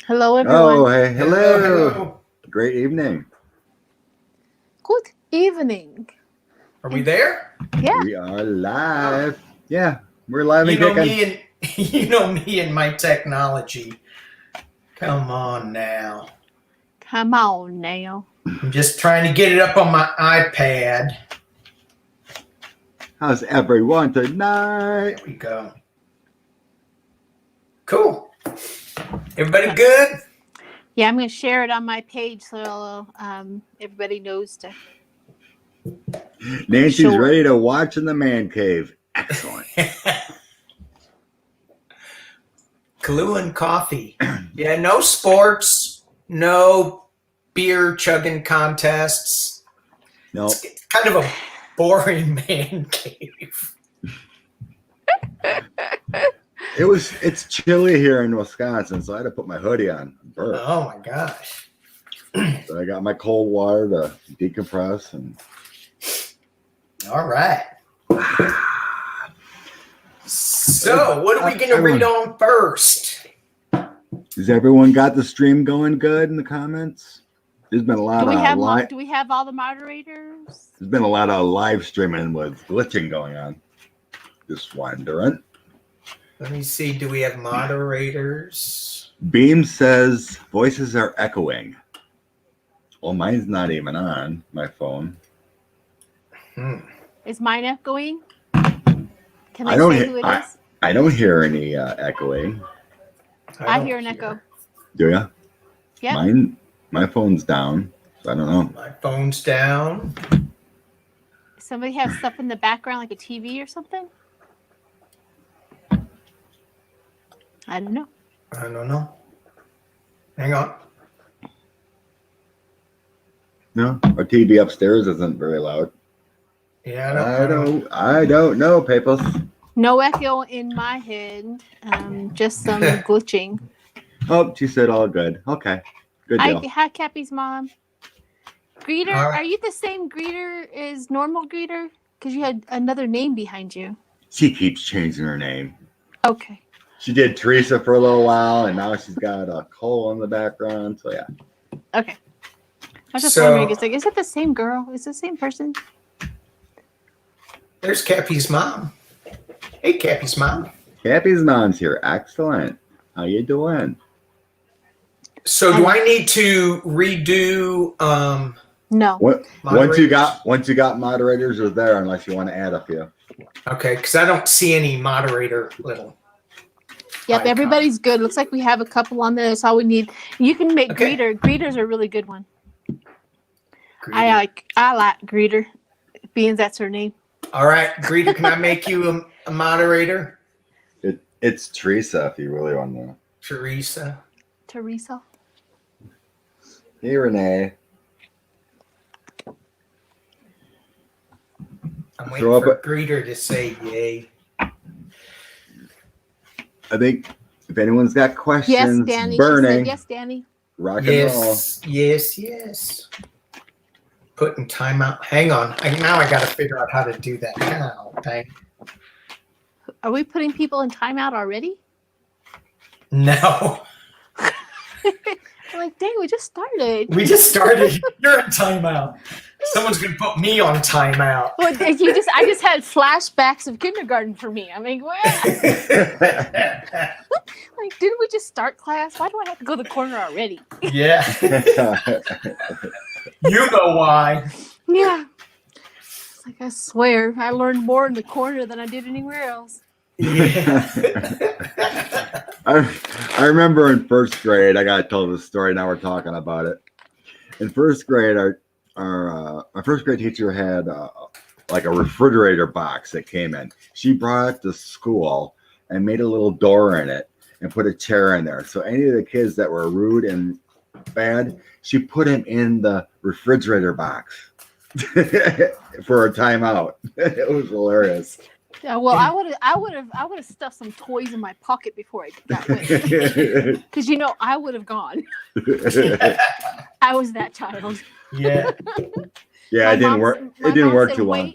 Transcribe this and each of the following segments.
Hello, everyone. Oh, hey, hello. Hello. Great evening. Good evening. Are we there? Yeah. We are live. Yeah, we're live You and know kicking. me and my technology. Come on now. Come on now. I'm just trying to get it up on my iPad. How's everyone tonight? There we go. Cool. Everybody good? Yeah, I'm going to share it on my page so everybody knows to. Nancy's Sure. ready to watch in the man cave. Excellent. Glue and coffee. Yeah, no sports, no beer chugging contests. No, It's kind of a boring man cave. it's chilly here in Wisconsin, so I had to put my hoodie on. Burp. Oh my gosh. So I got my cold water to decompress and. All right. So, what are we going to read on first? Has everyone got the stream going good in the comments? There's been a lot Do we have of do we have all the moderators? There's been a lot of live streaming with glitching going on. Just wondering. Let me see. Do we have moderators? Beam says voices are echoing. Well, mine's not even on my phone. Is mine echoing? Can I say who it is? I don't hear any echoing. I hear an echo. Do ya? Yeah. My phone's down. So I don't know. My phone's down. Somebody have stuff in the background like a TV or something? I don't know. I don't know. Hang on. No, our TV upstairs isn't very loud. Yeah, I don't know, Papers. No echo in my head. Just some glitching. Oh, she said all good. Okay. Good deal. Hi, Cappy's mom. Greeter, All right. Are you the same greeter as normal greeter? Because you had another name behind you. She keeps changing her name. Okay. She did Teresa for a little while, and now she's got a Cole in the background. So yeah. Okay. I was just wondering. It's like, is it the same girl? Is it the same person? There's Cappy's mom. Hey, Cappy's mom. Cappy's mom's here. Excellent. How you doing? So, do I need to redo? No. Once you got moderators are there, unless you want to add a few. Okay, because I don't see any moderator little. Yep, icon. everybody's good. Looks like we have a couple on there. That's all we need. You can make Okay. greeter. Greeter's a really good one. Greeter. I like greeter, being that's her name. All right, Greeter, can I make you a moderator? It's Teresa if you really want to know. Teresa. Hey, Renee. I'm waiting for Greeter to say yay. I think if anyone's got questions, Yes, Danny. burning, She said, yes, Danny. rock and roll. Yes. Putting timeout. Hang on. Now I got to figure out how to do that now. Okay. Are we putting people in timeout already? No. I'm like, dang, we just started. You're in timeout. Someone's gonna put me on timeout. Well, I just had flashbacks of kindergarten for me. I mean, what? Like, didn't we just start class? Why do I have to go to the corner already? Yeah. You know why. Yeah. It's like, I swear, I learned more in the corner than I did anywhere else. Yeah. I remember in first grade, I got to tell this story. Now we're talking about it. In first grade, our first grade teacher had like a refrigerator box that came in. She brought it to school and made a little door in it and put a chair in there. So any of the kids that were rude and bad, she put them in the refrigerator box for a timeout. It was hilarious. Yeah, well, I would have stuffed some toys in my pocket before I got away. Because I would have gone. I was that child. Yeah. Yeah, it didn't work. It didn't work too long.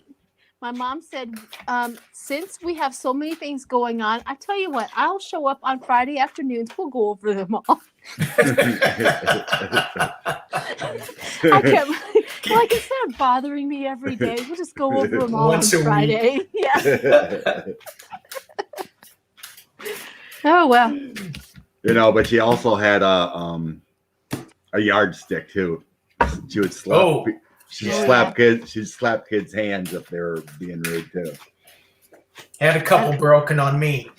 My mom said, since we have so many things going on, I tell you what, I'll show up on Friday afternoons. We'll go over them all. I kept like instead of bothering me every day, we'll just go over them all Once on a Friday. Yeah. Oh well. But she also had a yardstick too. She would slap. Oh, She'd slap kids. She'd slap kids' hands if they were being rude too. Had a couple broken on me.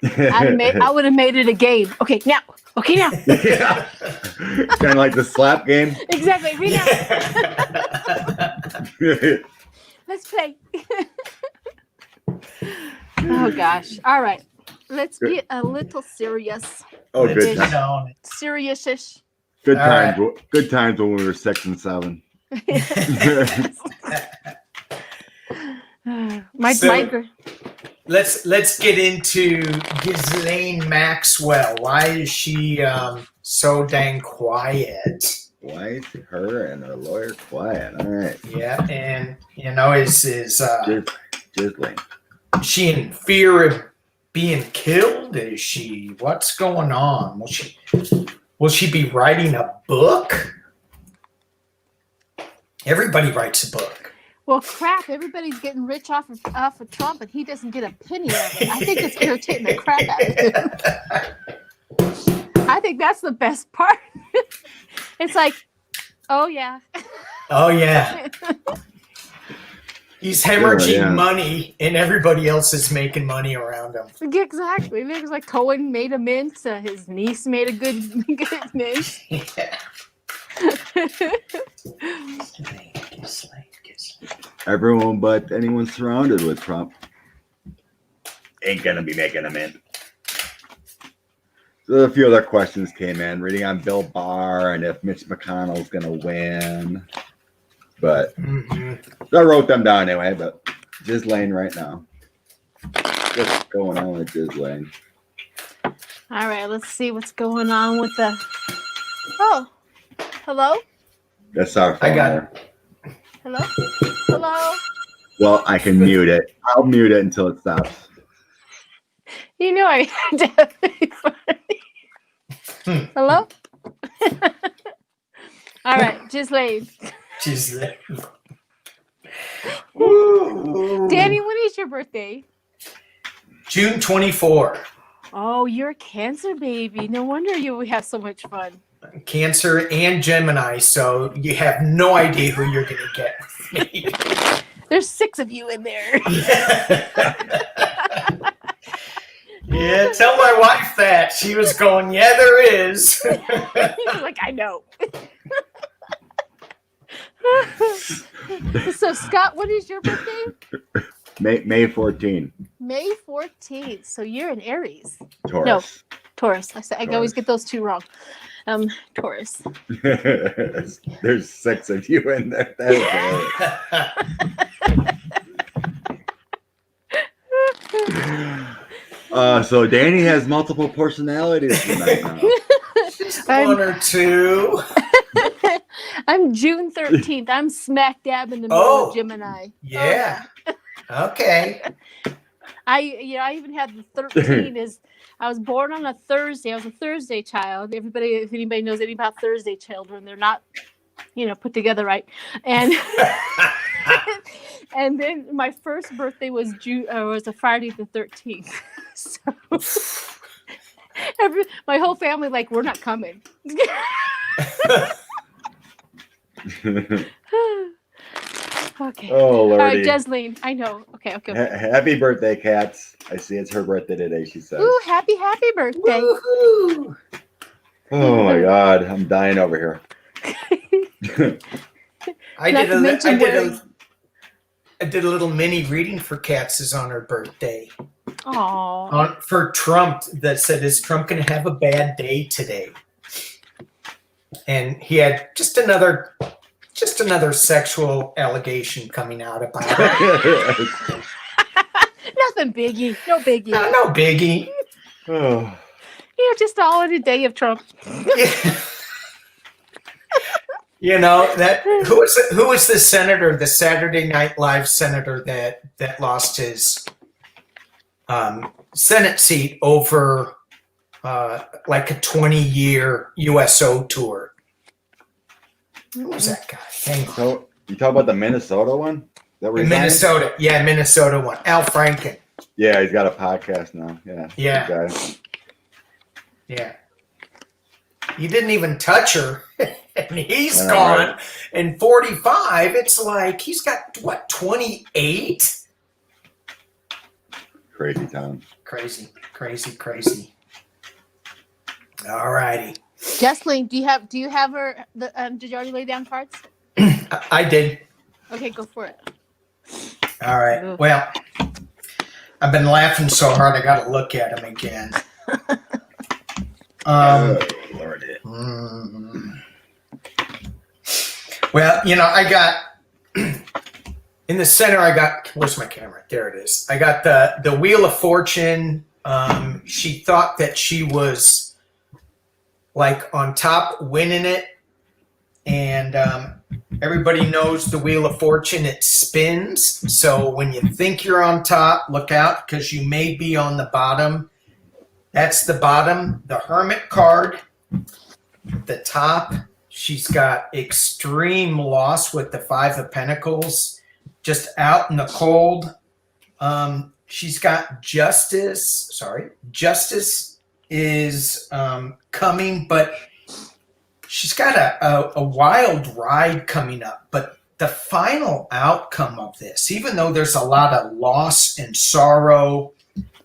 I would have made it a game. Okay, now. Yeah. Kind of like the slap game. Exactly. Read out. Let's play. Oh gosh. All right. Let's get a little serious. Oh, Let's good. get on it. Serious-ish. Good All times. right. Good times when we were 6 and 7. Let's get into Ghislaine Maxwell. Why is she so dang quiet? Why is her and her lawyer quiet? All right. Yeah, and is Ghislaine. she in fear of being killed? Is she? What's going on? Will she be writing a book? Everybody writes a book. Well, crap! Everybody's getting rich off of Trump, and he doesn't get a penny of it. I think it's irritating the crap out of him. I think that's the best part. It's like, oh yeah. Oh yeah. He's hemorrhaging money, and everybody else is making money around him. Exactly. It was like Cohen made a mint. His niece made a good mint. Yeah. Everyone but anyone surrounded with Trump ain't gonna be making a mint. So a few other questions came in, reading on Bill Barr and if Mitch McConnell's gonna win. But I wrote them down anyway. But Ghislaine right now. What's going on with Ghislaine? All right, let's see what's going on with the. Oh, hello. That's our phone. I got it. Hello. Hello. Well, I can mute it. I'll mute it until it stops. You know I definitely funny. Hello. All right, Ghislaine. Ghislaine. Danny, when is your birthday? June 24. Oh, you're a Cancer baby. No wonder you have so much fun. Cancer and Gemini, so you have no idea who you're going to get with me. There's 6 of you in there. Yeah, tell my wife that. She was going, yeah, there is. Like, I know. So, Scott, what is your birthday? May 14. May 14th. So you're an Aries. Taurus. No, Taurus. I always Taurus. get those 2 wrong. Taurus. There's 6 of you in there. So Danny has multiple personalities tonight now. Just one or two. I'm June 13th. I'm smack dab in the middle of Gemini. Yeah. Okay. I even had the 13 is I was born on a Thursday. I was a Thursday child. Everybody, if anybody knows anything about Thursday children, they're not, put together right. And and then my first birthday was was a Friday the 13th. So my whole family we're not coming. Okay. Oh, Lordy. All right, Ghislaine. I know. Okay. Happy birthday, Cats. I see it's her birthday today, she says. Ooh, happy birthday. Woohoo. Oh, my God. I'm dying over here. I did a little mini reading for Katz's on her birthday. Aww. For Trump that said, is Trump going to have a bad day today? And he had just another sexual allegation coming out about it. Nothing biggie. No biggie. No biggie. Just all in a day of Trump. You know that who was the senator, the Saturday Night Live senator that lost his Senate seat over like a 20-year USO tour? Who was that guy? Hang on. So you talk about the Minnesota one? That resigned? Minnesota, yeah, Minnesota one. Al Franken. Yeah, he's got a podcast now. Yeah. Yeah. Good guy. Yeah. You didn't even touch her, and he's I know, gone. right? And 45, it's like he's got what, 28? Crazy town. Crazy, crazy, crazy. All righty. Jesslyn, do you have her? Did you already lay down cards? I did. Okay, go for it. All right. Well, I've been laughing so hard I got to look at him again. Lord. Well, you know, I got in the center. I got, where's my camera? There it is. I got the Wheel of Fortune. She thought that she was like on top, winning it, and everybody knows the Wheel of Fortune. It spins. So when you think you're on top, look out because you may be on the bottom. That's the bottom. The Hermit card. The top, she's got extreme loss with the Five of Pentacles, just out in the cold. She's got Justice. Sorry, Justice is coming, but she's got a wild ride coming up. But the final outcome of this, even though there's a lot of loss and sorrow,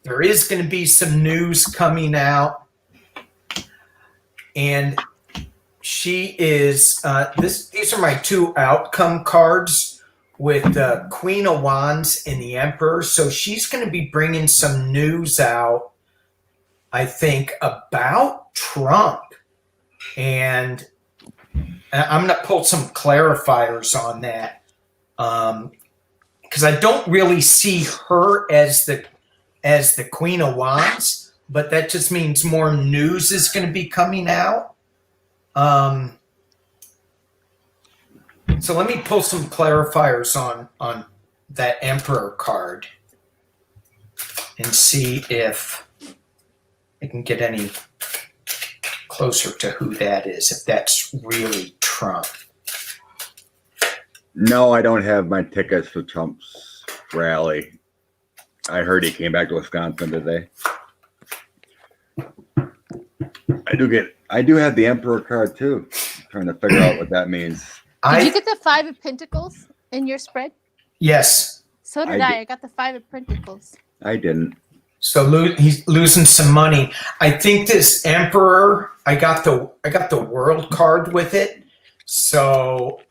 there is going to be some news coming out. And she is, these are my two outcome cards with the Queen of Wands and the Emperor. So she's going to be bringing some news out, I think, about Trump. And I'm going to pull some clarifiers on that. Because I don't really see her as the Queen of Wands. But that just means more news is going to be coming out. So let me pull some clarifiers on that Emperor card and see if I can get any closer to who that is, if that's really Trump. No, I don't have my tickets for Trump's rally. I heard he came back to Wisconsin today. I do have the Emperor card too. I'm trying to figure out what that means. Did you get the Five of Pentacles in your spread? Yes. So did I. I got the Five of Pentacles. I didn't. So he's losing some money. I think this Emperor, I got the World card with it. So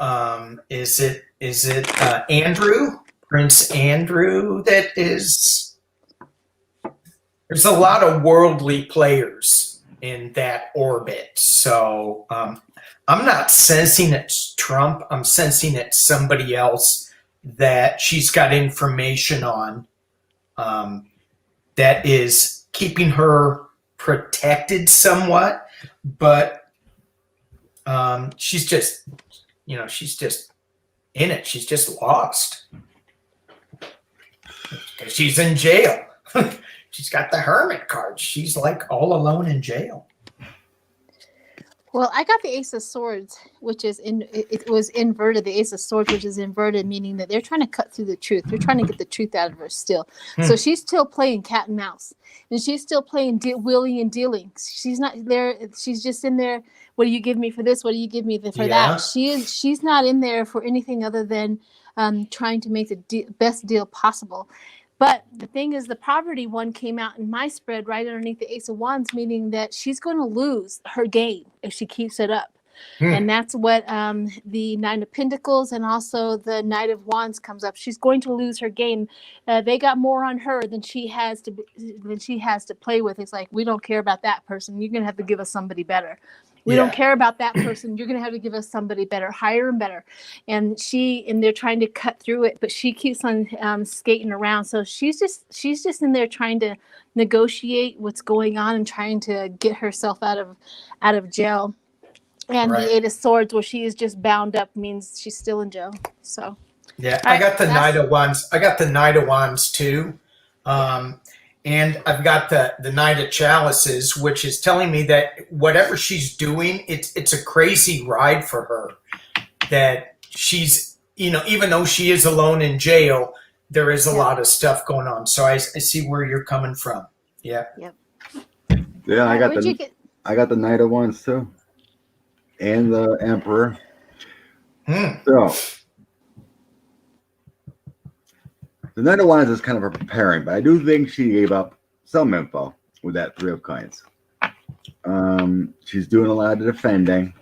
is it Andrew, Prince Andrew? That is. There's a lot of worldly players in that orbit. So I'm not sensing it's Trump. I'm sensing it's somebody else that she's got information on that is keeping her protected somewhat. But she's just, she's just in it. She's just lost. She's in jail. She's got the Hermit card. She's like all alone in jail. Well, I got the Ace of Swords, which is it was inverted. The Ace of Swords, which is inverted, meaning that they're trying to cut through the truth. They're trying to get the truth out of her still. So she's still playing cat and mouse, and she's still playing wheeling and dealing. She's not there. She's just in there. What do you give me for this? What do you give me for that? She's not in there for anything other than trying to make the best deal possible. But the thing is, the poverty one came out in my spread right underneath the Ace of Wands, meaning that she's going to lose her game if she keeps it up. And that's what the Nine of Pentacles and also the Knight of Wands comes up. She's going to lose her game. They got more on her than she has to play with. It's like, we don't care about that person. You're going to have to give us somebody better. We don't care about that person. You're going to have to give us somebody better, higher and better. And they're trying to cut through it, but she keeps on skating around. So she's just in there trying to negotiate what's going on and trying to get herself out of jail. And Right. the Eight of Swords, where she is just bound up, means she's still in jail. So Yeah, All I right, got the that's- Knight of Wands. I got the Knight of Wands too. And I've got the Knight of Chalices, which is telling me that whatever she's doing, it's a crazy ride for her. That she's, even though she is alone in jail, there is a lot of stuff going on. So I see where you're coming from. Yeah. Yep. Yeah, I got Where'd you the get? I got the Knight of Wands too, and the Emperor. Hmm. So the Knight of Wands is kind of a preparing, but I do think she gave up some info with that Three of Coins. She's doing a lot of defending.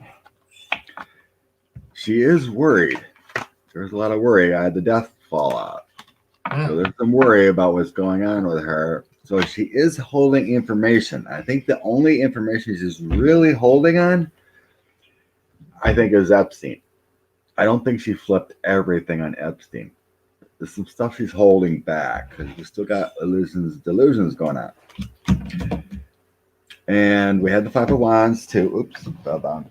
She is worried. There's a lot of worry. I had the death fallout. So there's some worry about what's going on with her. So she is holding information. I think the only information she's really holding on, I think, is Epstein. I don't think she flipped everything on Epstein. There's some stuff she's holding back because we still got delusions going on. And we had the Five of Wands too. Oops, fell down.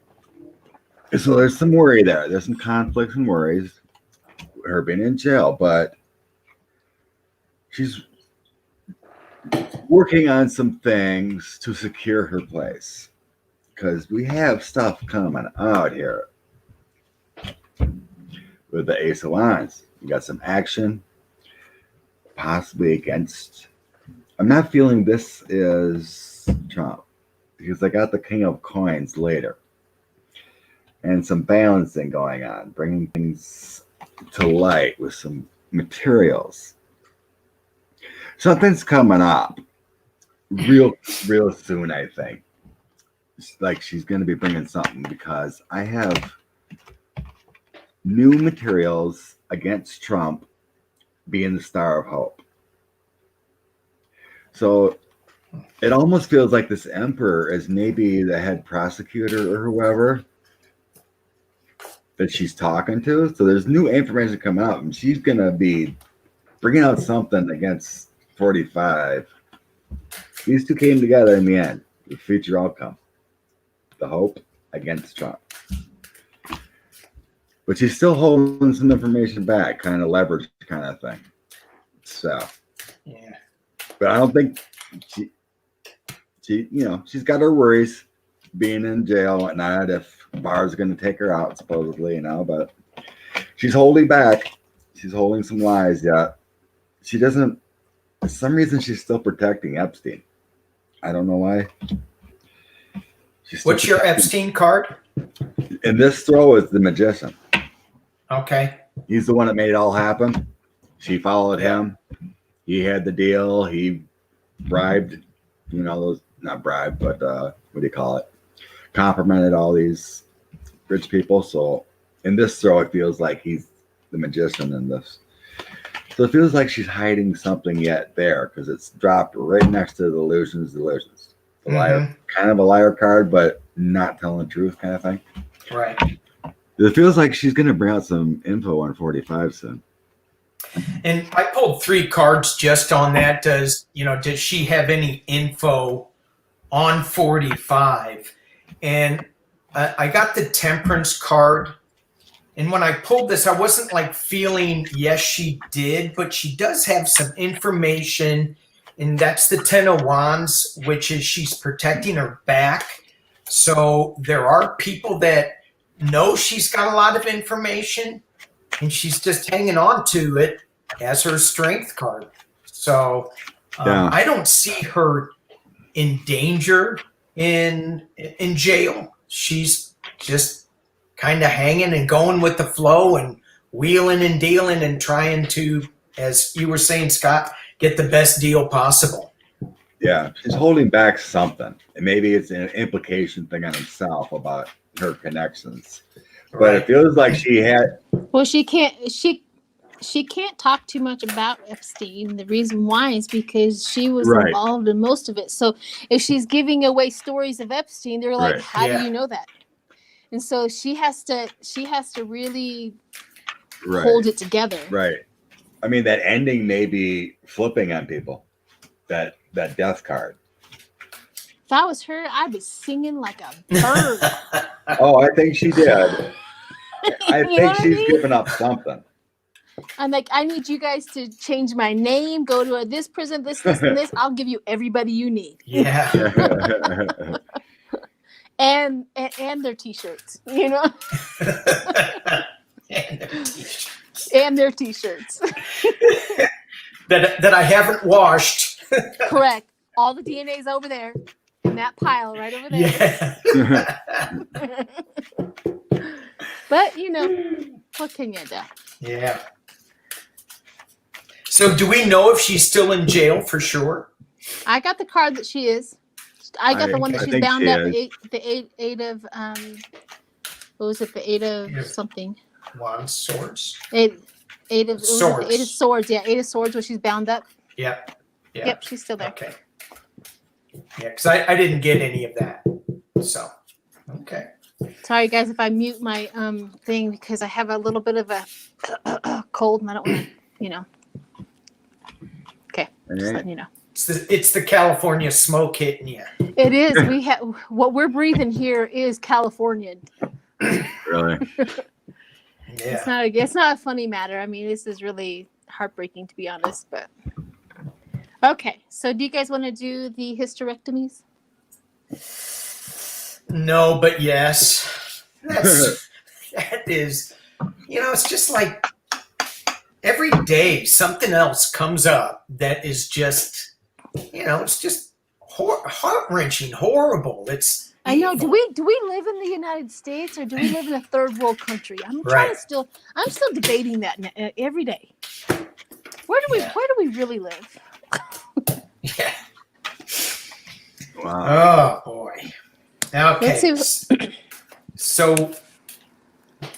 So there's some worry there. There's some conflicts and worries. Her being in jail, but she's working on some things to secure her place because we have stuff coming out here with the Ace of Wands. You got some action, possibly against. I'm not feeling this is Trump because I got the King of Coins later and some balancing going on, bringing things to light with some materials. Something's coming up real soon, I think. Like she's going to be bringing something because I have new materials against Trump being the Star of Hope. So it almost feels like this Emperor is maybe the head prosecutor or whoever that she's talking to. So there's new information coming out and she's going to be bringing out something against 45. These two came together in the end. The future outcome. The hope against Trump. But she's still holding some information back, kind of leverage kind of thing. So, Yeah. but I don't think she she's got her worries being in jail and not if Barr's going to take her out, supposedly, but she's holding back. She's holding some lies yet. She doesn't, for some reason, she's still protecting Epstein. I don't know why. What's your Epstein card? And this throw is the Magician. Okay. He's the one that made it all happen. She followed him. He had the deal. He bribed, those, not bribed, but what do you call it? Complimented all these rich people. So in this throw, it feels like he's the Magician in this. So it feels like she's hiding something yet there because it's dropped right next to the delusions. The liar, kind of a liar card, but not telling the truth kind of thing. Right. It feels like she's going to bring out some info on 45 soon. And I pulled 3 cards just on that. Does she have any info on 45? And I got the Temperance card. And when I pulled this, I wasn't like feeling, yes, she did, but she does have some information. And that's the Ten of Wands, which is she's protecting her back. So there are people that know she's got a lot of information and she's just hanging on to it as her strength card. So I don't see her in danger in jail. She's just kind of hanging and going with the flow and wheeling and dealing and trying to, as you were saying, Scott, get the best deal possible. Yeah, she's holding back something. And maybe it's an implication thing on himself about her connections. But it feels like she had. Well, she can't talk too much about Epstein. The reason why is because she was involved in most of it. So if she's giving away stories of Epstein, they're like, how do you know that? And so she has to really hold it together. Right. I mean, that ending may be flipping on people. That death card. If I was her, I'd be singing like a bird. Oh, I think she did. I You know think what I she's mean? giving up something. I'm like, I need you guys to change my name, go to this prison, this, and this. I'll give you everybody you need. Yeah. And their t-shirts, you know? And their t-shirts. And their t-shirts. that I haven't washed. Correct. All the DNA's over there in that pile right over there. Yeah. But, you know, what can you do? Yeah. So do we know if she's still in jail for sure? I got the card that she is. I got the one that I she's think bound she up. is. The eight of what was it? The eight of something. One swords. Eight of Swords. The eight of swords. Yeah, eight of swords where she's bound up. Yep. Yeah. Yep, she's still there. Okay. Yeah, because I didn't get any of that. So, okay. Sorry guys if I mute my thing because I have a little bit of a cold and I don't want to, you know. Okay, just letting you know. It's the California smoke hitting you. It is. We have what we're breathing here is California. Really? Yeah. It's not a funny matter. I mean, this is really heartbreaking to be honest, but okay. So do you guys want to do the hysterectomies? No, but yes. That is, it's just like every day something else comes up that is just, it's just heart-wrenching, horrible. It's I know. evil. Do we live in the United States or do we live in a third world country? I'm Right. I'm still debating that every day. Where do we really live? Yeah. Wow. Oh boy. Okay. Let's see. So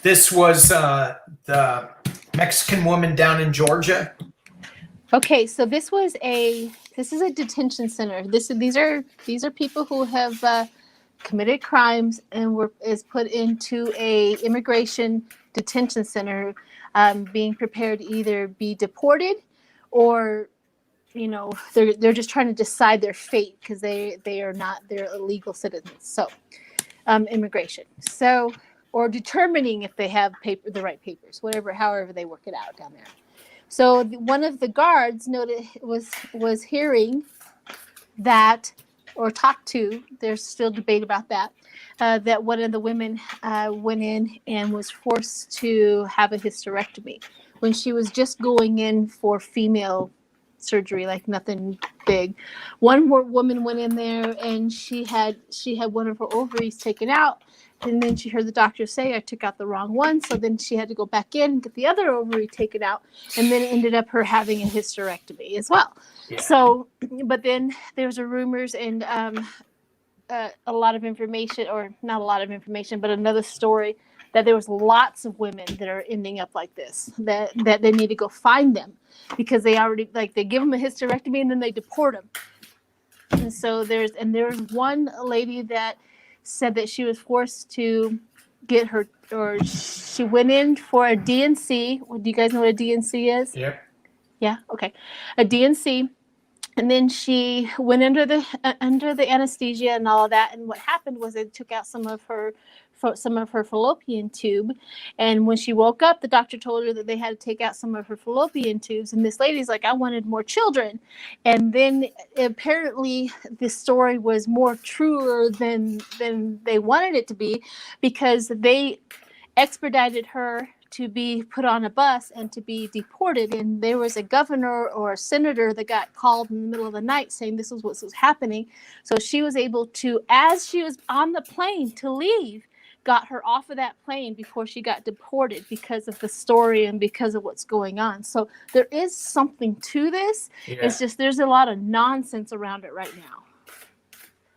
this was the Mexican woman down in Georgia. Okay, so this is a detention center. These are people who have committed crimes and is put into a immigration detention center, being prepared to either be deported or they're just trying to decide their fate because they're illegal citizens. So immigration. So or determining if they have the right papers, however they work it out down there. So one of the guards was hearing that, or talked to. There's still debate about that. That one of the women went in and was forced to have a hysterectomy when she was just going in for female surgery, like nothing big. One more woman went in there and she had one of her ovaries taken out. And then she heard the doctor say, I took out the wrong one. So then she had to go back in and get the other ovary taken out. And then it ended up her having a hysterectomy as well. Yeah. So, but then there's rumors and a lot of information, or not a lot of information, but another story that there was lots of women that are ending up like this, that they need to go find them because they already, they give them a hysterectomy and then they deport them. And so there's one lady that said that she was forced to get her, or she went in for a DNC. Do you guys know what a DNC is? Yep. Yeah. Okay. A DNC. And then she went under the anesthesia and all of that. And what happened was it took out some of her fallopian tube. And when she woke up, the doctor told her that they had to take out some of her fallopian tubes. And this lady's like, I wanted more children. And then apparently this story was more truer than they wanted it to be, because they expedited her to be put on a bus and to be deported. And there was a governor or a senator that got called in the middle of the night saying this was what was happening. So she was able to, as she was on the plane to leave, got her off of that plane before she got deported because of the story and because of what's going on. So there is something to this. Yeah. It's just there's a lot of nonsense around it right now.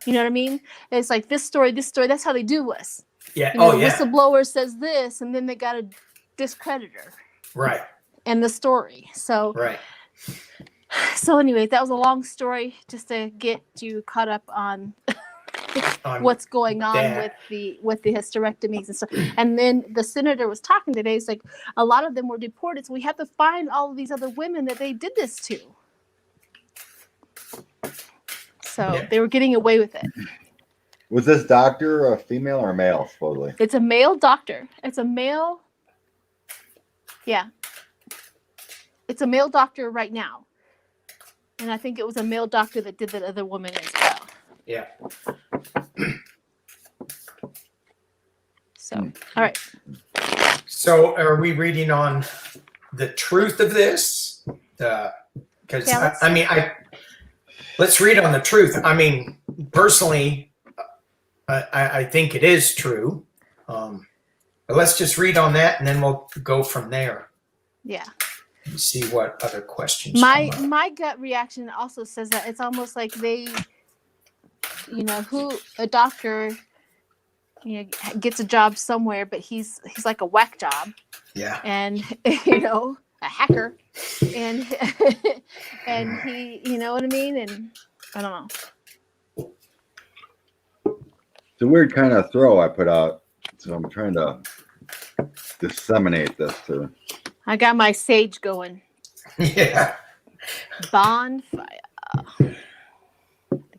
You know what I mean? It's like this story, that's how they do us. Yeah. You know, Oh, yeah. whistleblower says this, and then they got to discredit her Right. and the story. So Right. So anyway, that was a long story just to get you caught up on what's going on with the hysterectomies and stuff. And then the senator was talking today. He's like, a lot of them were deported, so we have to find all of these other women that they did this to. So Yeah. they were getting away with it. Was this doctor a female or a male, supposedly? It's a male doctor. It's a male. Yeah. It's a male doctor right now. And I think it was a male doctor that did that other woman as well. Yeah. So, all right. So are we reading on the truth of this? Because Yeah, let's read on the truth. I mean, personally, I think it is true. But let's just read on that, and then we'll go from there. Yeah. And see what other questions. come up. My gut reaction also says that it's almost like they, a doctor, gets a job somewhere, but he's like a whack job. Yeah. And a hacker, and and he, you know what I mean, and I don't know. It's a weird kind of throw I put out, so I'm trying to disseminate this to. I got my sage going. Yeah. Bonfire.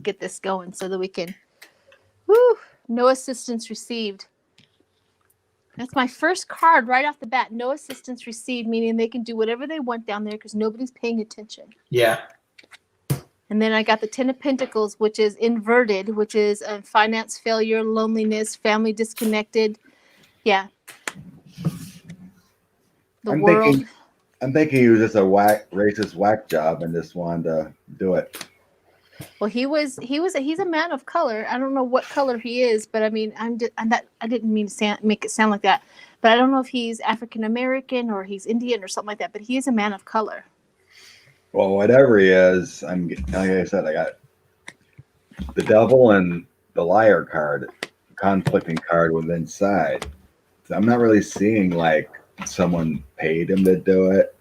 Get this going so that we can. Woo! No assistance received. That's my first card right off the bat. No assistance received, meaning they can do whatever they want down there because nobody's paying attention. Yeah. And then I got the Ten of Pentacles, which is inverted, which is finance failure, loneliness, family disconnected. Yeah. I'm thinking he was just a racist whack job and just wanted to do it. Well, he's a man of color. I don't know what color he is, but I mean, I didn't mean to make it sound like that. But I don't know if he's African American or he's Indian or something like that. But he is a man of color. Well, whatever he is, like I said, I got the devil and the liar card, conflicting card with inside. So I'm not really seeing like someone paid him to do it.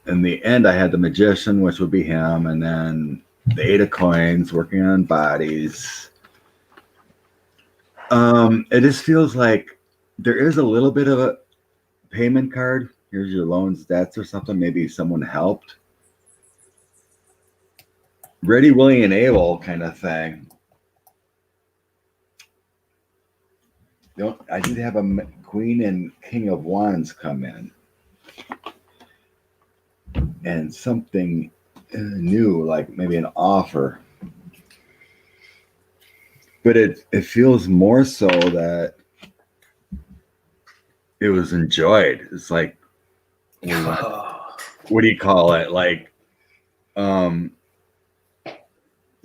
In the end, I had the magician, which would be him, and then the Eight of Coins working on bodies. It just feels like there is a little bit of a payment card. Here's your loans, debts, or something. Maybe someone helped. Ready, willing, and able kind of thing. I did have a Queen and King of Wands come in. And something new, like maybe an offer. But it feels more so that it was enjoyed. It's like, what do you call it? Like,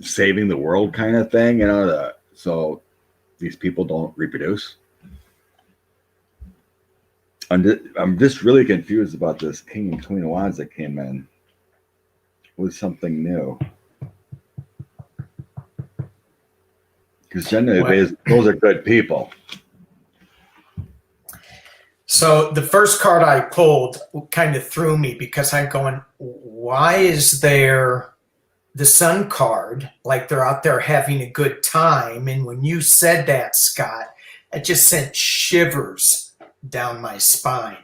saving the world kind of thing, so these people don't reproduce. I'm just really confused about this King and Queen of Wands that came in with something new. Because generally, those are good people. So the first card I pulled kind of threw me because I'm going, why is there the Sun card like they're out there having a good time? And when you said that, Scott, it just sent shivers down my spine.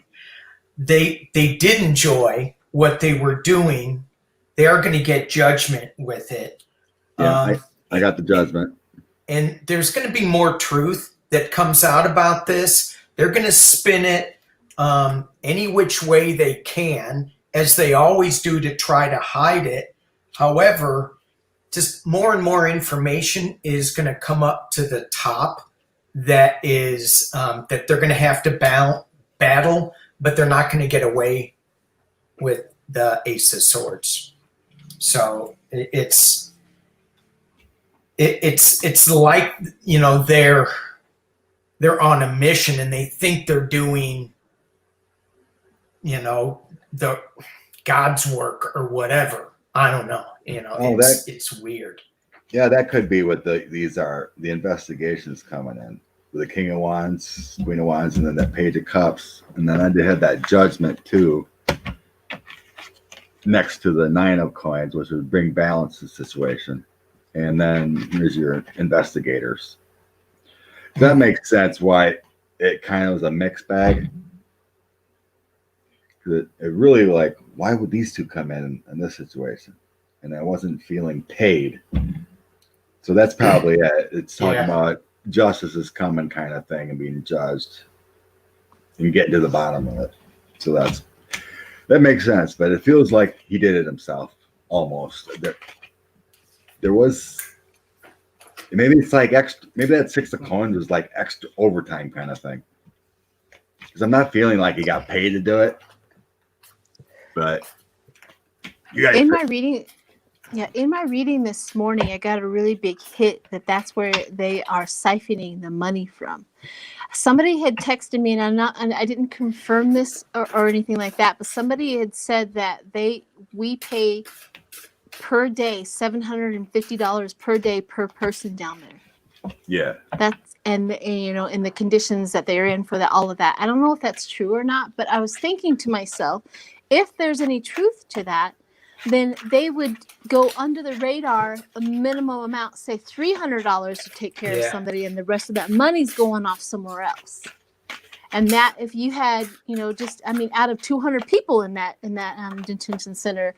They did enjoy what they were doing. They are going to get judgment with it. Yeah, I got the judgment. And there's going to be more truth that comes out about this. They're going to spin it any which way they can, as they always do, to try to hide it. However, just more and more information is going to come up to the top that is that they're going to have to battle, but they're not going to get away with the Ace of Swords. So it's like, they're on a mission and they think they're doing, the God's work or whatever. I don't know. It's weird. Yeah, that could be what these are. The investigations coming in. The King of Wands, Queen of Wands, and then that Page of Cups. And then I did have that Judgment too, next to the Nine of Coins, which would bring balance to the situation. And then here's your investigators. That makes sense why it kind of was a mixed bag. It really, like, why would these two come in this situation? and I wasn't feeling paid. So that's probably it. It's talking Yeah. about justice is coming kind of thing and being judged and getting to the bottom of it. So that makes sense, but it feels like he did it himself almost. There was maybe it's like extra, maybe that 6 of coins was like extra overtime kind of thing. Because I'm not feeling like he got paid to do it, but you guys. In my reading, in my reading this morning, I got a really big hit that's where they are siphoning the money from. Somebody had texted me, and I didn't confirm this or anything like that, but somebody had said that we pay per day $750 per day per person down there. Yeah. That's and you know, in the conditions that they're in for all of that. I don't know if that's true or not, but I was thinking to myself, if there's any truth to that, then they would go under the radar a minimum amount, say $300 to take care of somebody, and the rest of that money's going off somewhere else. And that if you had, out of 200 people in that detention center,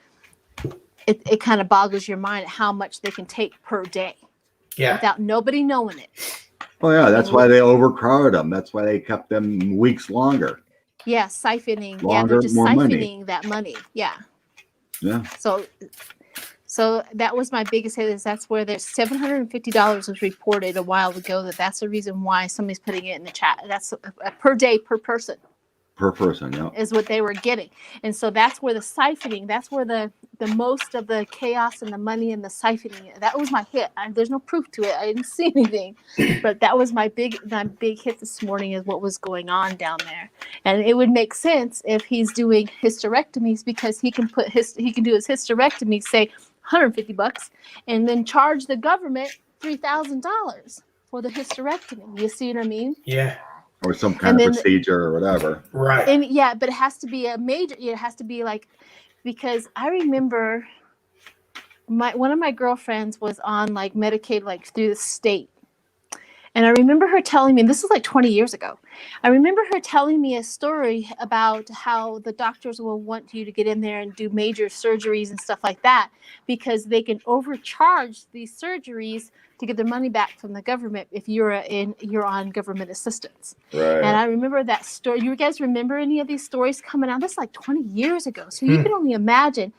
it kind of boggles your mind at how much they can take per day, without nobody knowing it. Oh yeah, that's why they overcrowded them. That's why they kept them weeks longer. Yeah, siphoning. Longer, they're just more siphoning money. that money. Yeah. Yeah. So that was my biggest hit. Is that's where there's $750 was reported a while ago. That's the reason why somebody's putting it in the chat. That's a per day per person. Per person, yeah. Is what they were getting. And so that's where the siphoning, that's where the most of the chaos and the money and the siphoning, that was my hit. There's no proof to it. I didn't see anything. But that was my big hit this morning, is what was going on down there. And it would make sense if he's doing hysterectomies, because he can do his hysterectomy, say $150, and then charge the government $3,000 for the hysterectomy. You see what I mean? Yeah. Or some kind of procedure or whatever. Right. And but it has to be a major. It has to be like, because I remember one of my girlfriends was on like Medicaid, like through the state. And I remember her telling me, and this was like 20 years ago, I remember her telling me a story about how the doctors will want you to get in there and do major surgeries and stuff like that, because they can overcharge these surgeries to get their money back from the government if you're on government assistance. Right. And I remember that story. You guys remember any of these stories coming out? That's like 20 years ago. So you can only imagine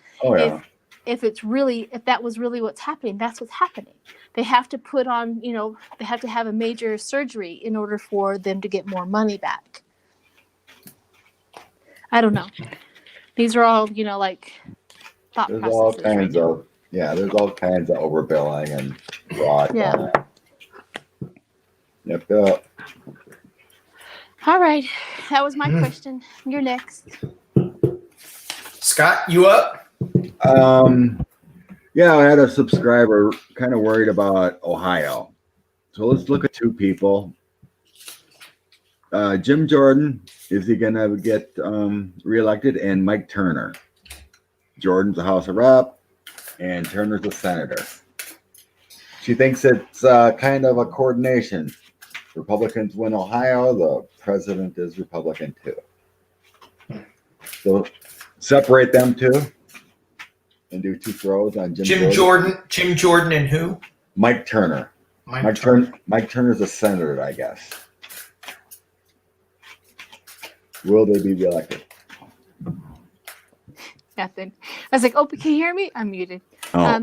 if that was really what's happening. That's what's happening. They have to put on, they have to have a major surgery in order for them to get more money back. I don't know. These are all, like thought There's processes. all kinds of there's all kinds of overbilling and fraud. Yeah. Yep. All right. That was my question. You're next. Scott, you up? Yeah, I had a subscriber kind of worried about Ohio. So let's look at two people. Jim Jordan, is he going to get reelected? And Mike Turner. Jordan's a House of Rep, and Turner's a senator. She thinks it's kind of a coordination. Republicans win Ohio, the president is Republican too. So separate them two and do two throws on Jim Jordan. Jim Jordan and who? Mike Turner. Mike Turner's a senator, I guess. Will they be reelected? Nothing. I was like, oh, can you hear me? I'm muted. Oh.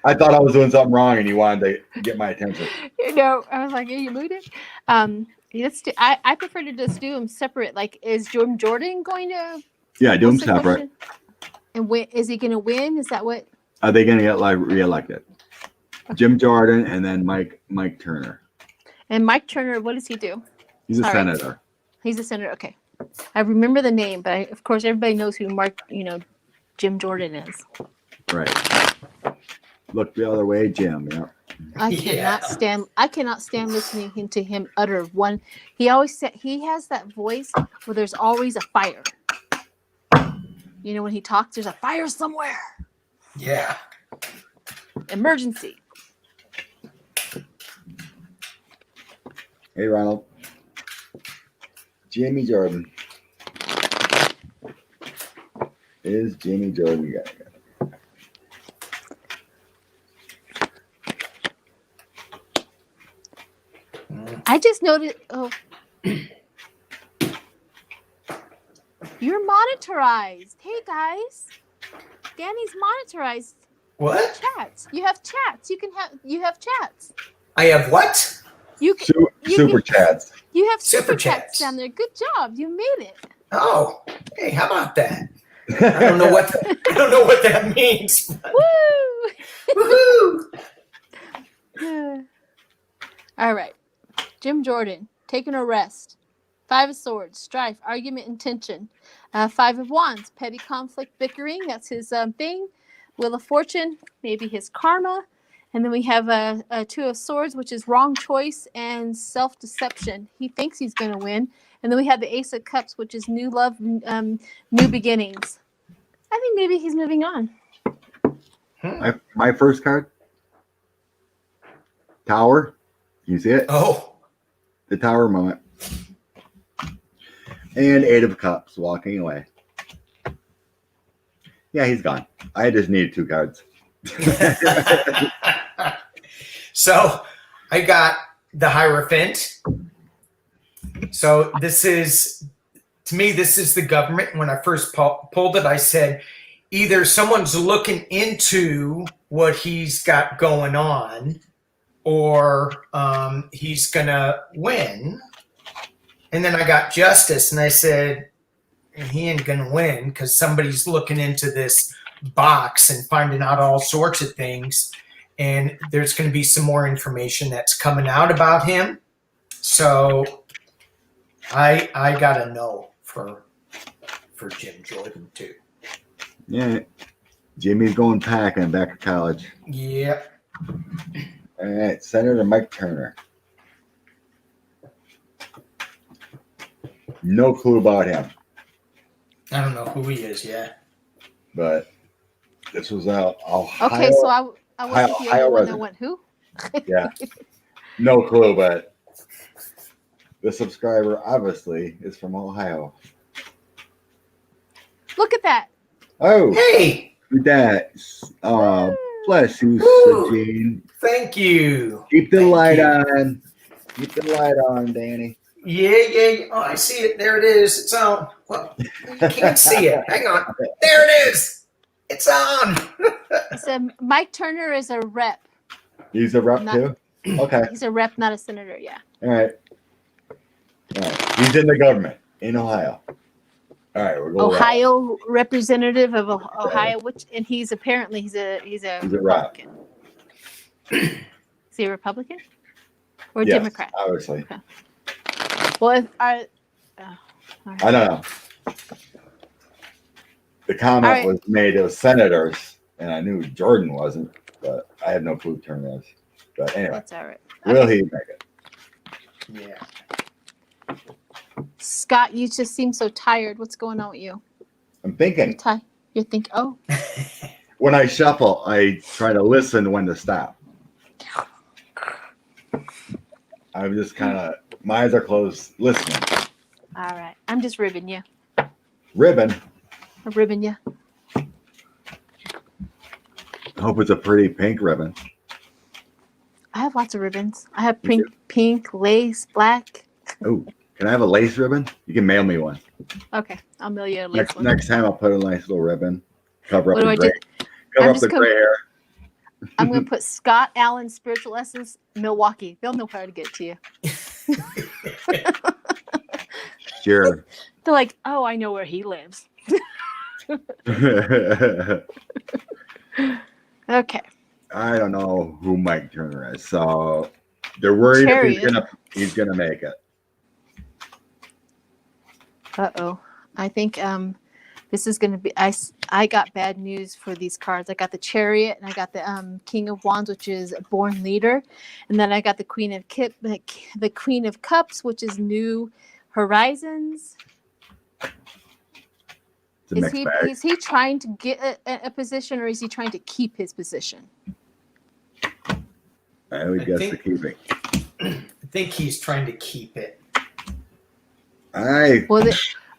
I thought I was doing something wrong and you wanted to get my attention. I was like, are you muted? I prefer to just do them separate. Like, is Jim Jordan going to? Yeah, do them separate. And is he going to win? Is that what? Are they going to get reelected? Okay. Jim Jordan and then Mike Turner. And Mike Turner, what does he do? He's a senator. He's a senator. Okay, I remember the name, but of course everybody knows who Jim Jordan is. Right. Look the other way, Jim. Yeah. I cannot stand listening to him utter one. He always said he has that voice where there's always a fire. When he talks, there's a fire somewhere. Yeah. Emergency. Hey, Ronald. Jamie Jordan. Is Jamie Jordan got it? I just noticed. Oh, you're monitorized. Hey guys, Danny's monitorized. What? Chats. You have chats. You have chats. I have what? You can. Super chats. You have Super super chats chats. down there. Good job. You made it. Oh, hey, how about that? I don't know what that means. Woo! Woohoo! All right. Jim Jordan, taking a rest. 5 of Swords, strife, argument, and tension. 5 of Wands, petty conflict, bickering. That's his thing. Wheel of Fortune, maybe his karma. And then we have a 2 of Swords, which is wrong choice and self-deception. He thinks he's going to win. And then we have the Ace of Cups, which is new love, new beginnings. I think maybe he's moving on. My first card. Tower. You see it? Oh, The Tower moment. And 8 of Cups walking away. Yeah, he's gone. I just need 2 cards. so I got the Hierophant. So this is, to me, this is the government. When I first pulled it, I said, either someone's looking into what he's got going on, or he's going to win. And then I got Justice, and I said, he ain't going to win because somebody's looking into this box and finding out all sorts of things. And there's going to be some more information that's coming out about him. So I got a no for Jim Jordan, too. Yeah. Jimmy's going packing back to college. Yep. All right. Senator Mike Turner. No clue about him. I don't know who he is yet. But this was Ohio. Okay, so I wasn't the Ohio only one that resident. went who? Yeah. No clue, but the subscriber obviously is from Ohio. Look at that. Oh, Hey, that. Bless you, Woo. Sajine. thank you. Keep the Thank light you. on. Keep the light on, Danny. Yeah. Oh, I see it. There it is. It's on. Well, you can't see it. Hang on. There it is. It's on. So Mike Turner is a rep. He's a rep Not- too? Okay. He's a rep, not a senator. Yeah. All right. He's in the government in Ohio. All right, we're going Ohio representative of Ohio, and he's a rep. Republican. Is he a Republican or a Yes, Democrat? obviously. Okay. Well, if I I don't know. The comment All right. was made of senators, and I knew Jordan wasn't, but I had no clue who Turner is. But anyway, That's all right. will he make it? Yeah. Scott, you just seem so tired. What's going on with you? I'm thinking. You're thinking, oh, When I shuffle, I try to listen when to stop. I'm just kind of, my eyes are closed, listening. all right. I'm just ribbing you. Ribbon. I'm ribbing you. I hope it's a pretty pink ribbon. I have lots of ribbons. I have pink, lace, black. Oh, can I have a lace ribbon? You can mail me one. Okay, I'll mail you a lace one. Next time I'll put a nice little ribbon. Cover up What do the I gray, do? cover I'm up just the gonna- gray hair. I'm going to put Scott Allen Spiritual Essence, Milwaukee. They'll know how to get to you. Sure. They're like, oh, I know where he lives. Okay. I don't know who Mike Turner is, so they're worried if he's gonna make it. Uh-oh. I think this is going to be, I got bad news for these cards. I got the Chariot, and I got the King of Wands, which is Born Leader. And then I got the Queen of Cups, which is New Horizons. It's a mixed bag. Is he trying to get a position, or is he trying to keep his position? I would guess the keeping. I think he's trying to keep it.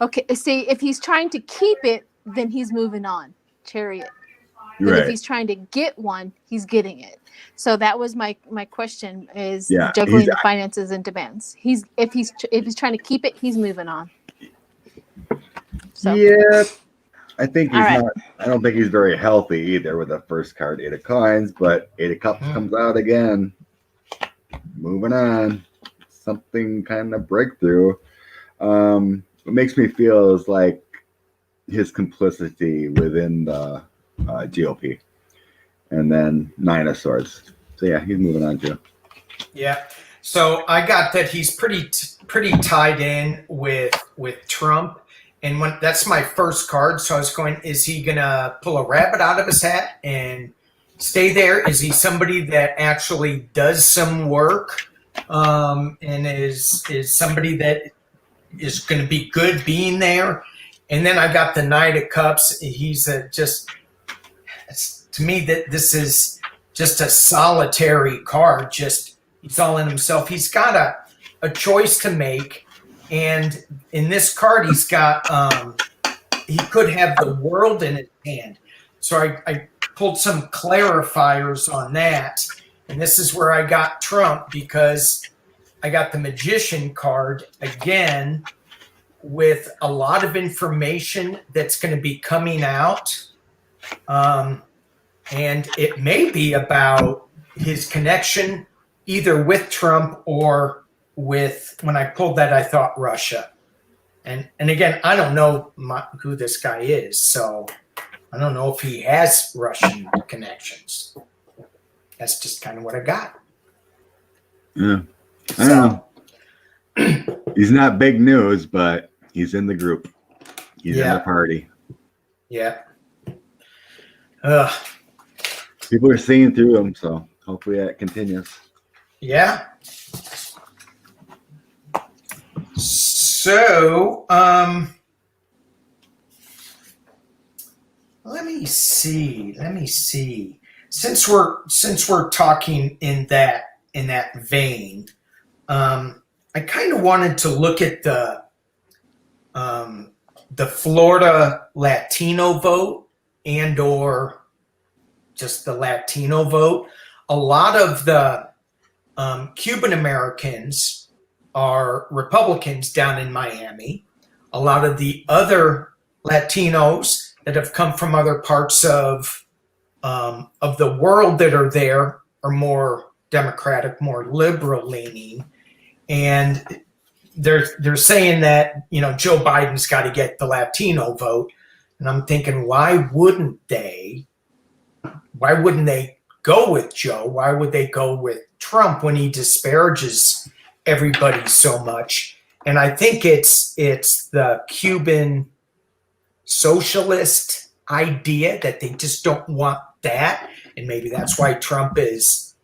Okay, see, if he's trying to keep it, then he's moving on. Chariot. That if Right. he's trying to get one, he's getting it. So that was my question is Yeah, juggling the finances and demands. If he's trying to keep it, he's moving on. So Yeah, I think All he's right. not. I don't think he's very healthy either with the first card, 8 of coins, but 8 of cups comes out again. Moving on. Something kind of breakthrough. What makes me feel is like his complicity within the GOP. And then 9 of swords. So yeah, he's moving on too. Yeah. So I got that he's pretty tied in with Trump, and when that's my first card. So I was going, is he gonna pull a rabbit out of his hat and stay there? Is he somebody that actually does some work, and is somebody that is going to be good being there? And then I got the Knight of Cups. He's to me that this is just a solitary card. Just he's all in himself. He's got a choice to make, and in this card, he's got he could have the world in his hand. So I pulled some clarifiers on that, and this is where I got Trump, because I got the Magician card again with a lot of information that's going to be coming out. And it may be about his connection either with Trump or with, when I pulled that, I thought Russia. And again, I don't know who this guy is, so I don't know if he has Russian connections. That's just kind of what I got. Yeah. I don't know. He's not big news, but he's in the group. He's in the party. Yeah. People are seeing through him, so hopefully that continues. Yeah. So, let me see. Since we're talking in that vein, I kind of wanted to look at the Florida Latino vote and or just the Latino vote. A lot of the Cuban Americans are Republicans down in Miami. A lot of the other Latinos that have come from other parts of the world that are there are more Democratic, more liberal leaning, and they're saying that Joe Biden's got to get the Latino vote, and I'm thinking, why wouldn't they go with Joe? Why would they go with Trump when he disparages everybody so much? And I think it's the Cuban socialist idea that they just don't want that, and maybe that's why Trump is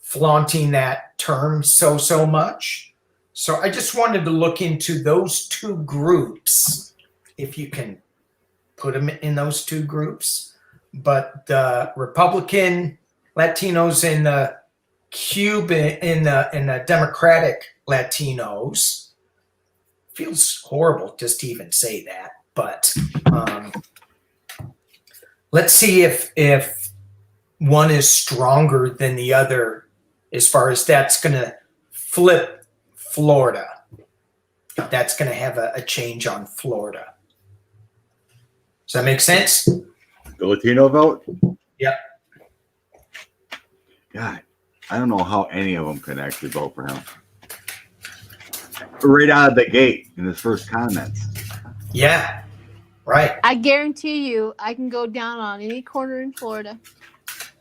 flaunting that term so much. So I just wanted to look into those two groups, if you can put them in those two groups. But the Republican Latinos and the Cuban and the Democratic Latinos, feels horrible just to even say that, but let's see if one is stronger than the other as far as that's going to flip Florida. That's going to have a change on Florida. Does that make sense? The Latino vote? Yep. God, I don't know how any of them could actually vote for him. Right out of the gate in his first comments. Yeah, right. I guarantee you, I can go down on any corner in Florida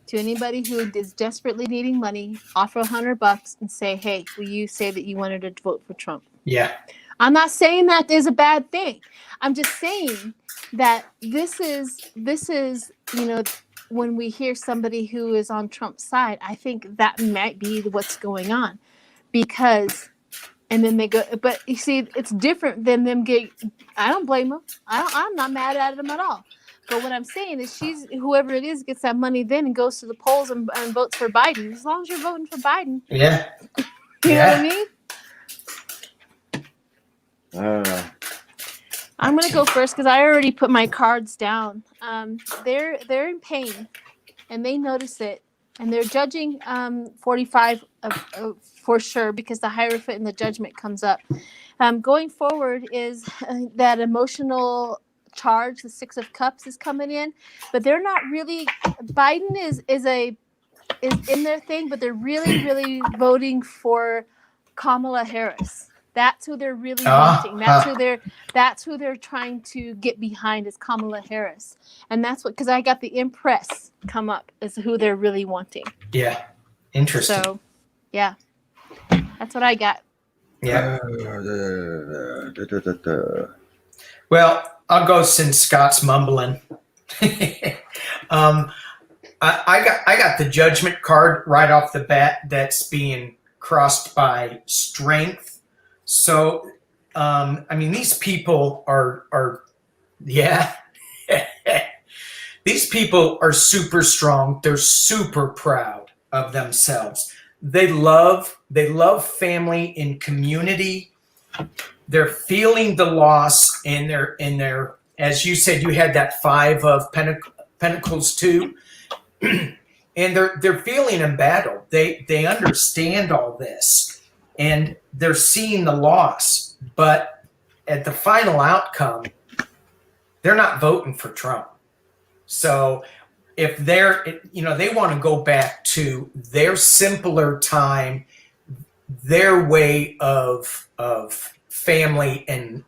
to anybody who is desperately needing money, offer $100 and say, "Hey, will you say that you wanted to vote for Trump?" Yeah. I'm not saying that is a bad thing. I'm just saying that this is when we hear somebody who is on Trump's side, I think that might be what's going on, because. And then they go, but you see, it's different than them getting. I don't blame them. I'm not mad at them at all. But what I'm saying is, whoever it is gets that money then and goes to the polls and votes for Biden. As long as you're voting for Biden, Yeah. You know what I mean? I'm gonna go first because I already put my cards down. They're in pain, and they notice it, and they're judging 45 for sure because the Hierophant and the Judgment comes up. Going forward is that emotional charge. The Six of Cups is coming in, but they're not really. Biden is in their thing, but they're really voting for Kamala Harris. That's who they're really wanting. That's who they're trying to get behind is Kamala Harris. And that's what, because I got the Impress come up as who they're really wanting. Yeah. Interesting. So, yeah. That's what I got. Yeah. Well, I'll go since Scott's mumbling. I got the Judgment card right off the bat. That's being crossed by Strength. So, I mean, these people are these people are super strong. They're super proud of themselves. They love family and community. They're feeling the loss, and they're as you said, you had that Five of Pentacles too, and they're feeling embattled. They understand all this, and they're seeing the loss, but at the final outcome, they're not voting for Trump. So if they want to go back to their simpler time, their way of family and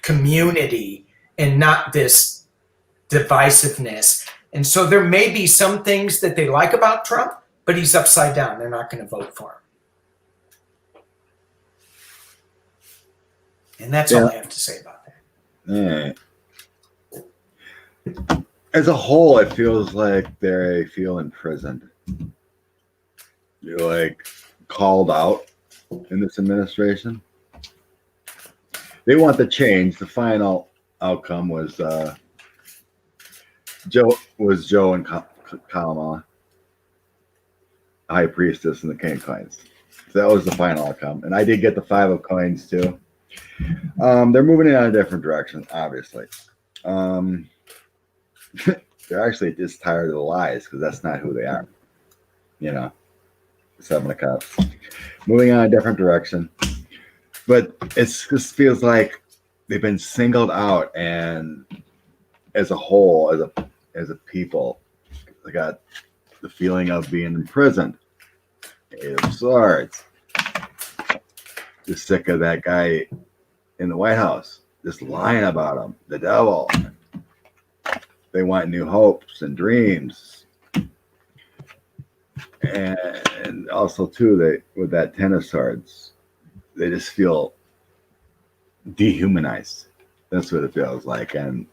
community, and not this divisiveness. And so there may be some things that they like about Trump, but he's upside down. They're not going to vote for him. And that's all I have to say about that. Yeah. As a whole, it feels like they feel imprisoned. You're like called out in this administration. They want the change. The final outcome was Joe and Kamala, High Priestess and the King of Coins. So that was the final outcome. And I did get the Five of Coins too. They're moving in a different direction, obviously. They're actually just tired of the lies because that's not who they are. You know, Seven of Cups. Moving on a different direction. But it just feels like they've been singled out, and as a whole, as a people, they got the feeling of being imprisoned. Eight of Swords. Just sick of that guy in the White House, just lying about him, the devil. They want new hopes and dreams. And also, too, with that Ten of Swords, they just feel dehumanized. That's what it feels like. And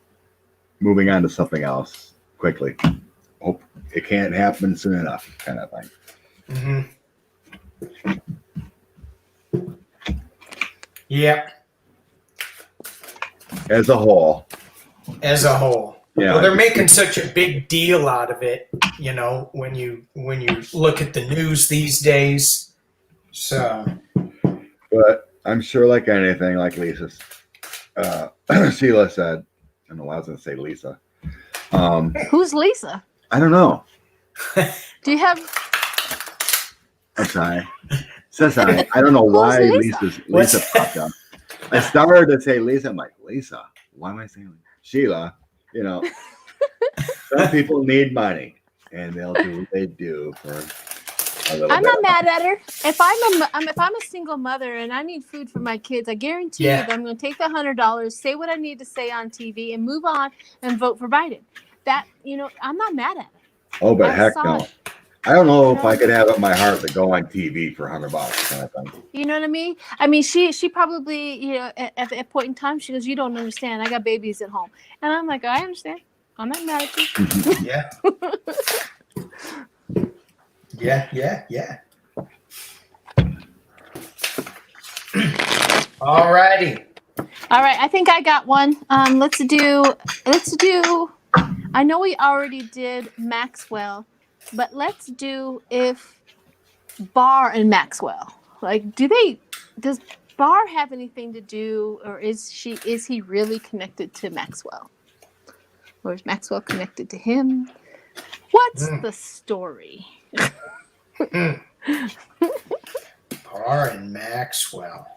moving on to something else quickly. Hope it can't happen soon enough, kind of thing. Mm-hmm. Yeah. As a whole. Yeah. Well, they're making such a big deal out of it, you know, when you look at the news these days. So. But I'm sure, like anything, like Lisa, Sheila said, I don't know why I was going to say Lisa. Who's Lisa? I don't know. Do you have? I'm sorry. I don't know why Lisa popped up. I started to say Lisa. I'm like, Lisa? Why am I saying Lisa? Sheila? You know, some people need money, and they'll do what they do for a little I'm bit. not mad at her. If I'm a single mother and I need food for my kids, I guarantee you that I'm going to take the $100, say what I need to say on TV, and move on and vote for Biden. That, you know, I'm not mad at it. Oh, but heck no. I don't know if I could have it in my heart to go on TV for $100 kind of thing. You know what I mean? I mean, she probably, you know, at a point in time, she goes, "You don't understand. I got babies at home," and I'm like, "I understand. I'm not mad at you." Yeah. All righty. All right, I think I got one. Let's do. I know we already did Maxwell, but let's do if Barr and Maxwell. Like, does Barr have anything to do, or is he really connected to Maxwell? Or is Maxwell connected to him? What's the story? Barr and Maxwell.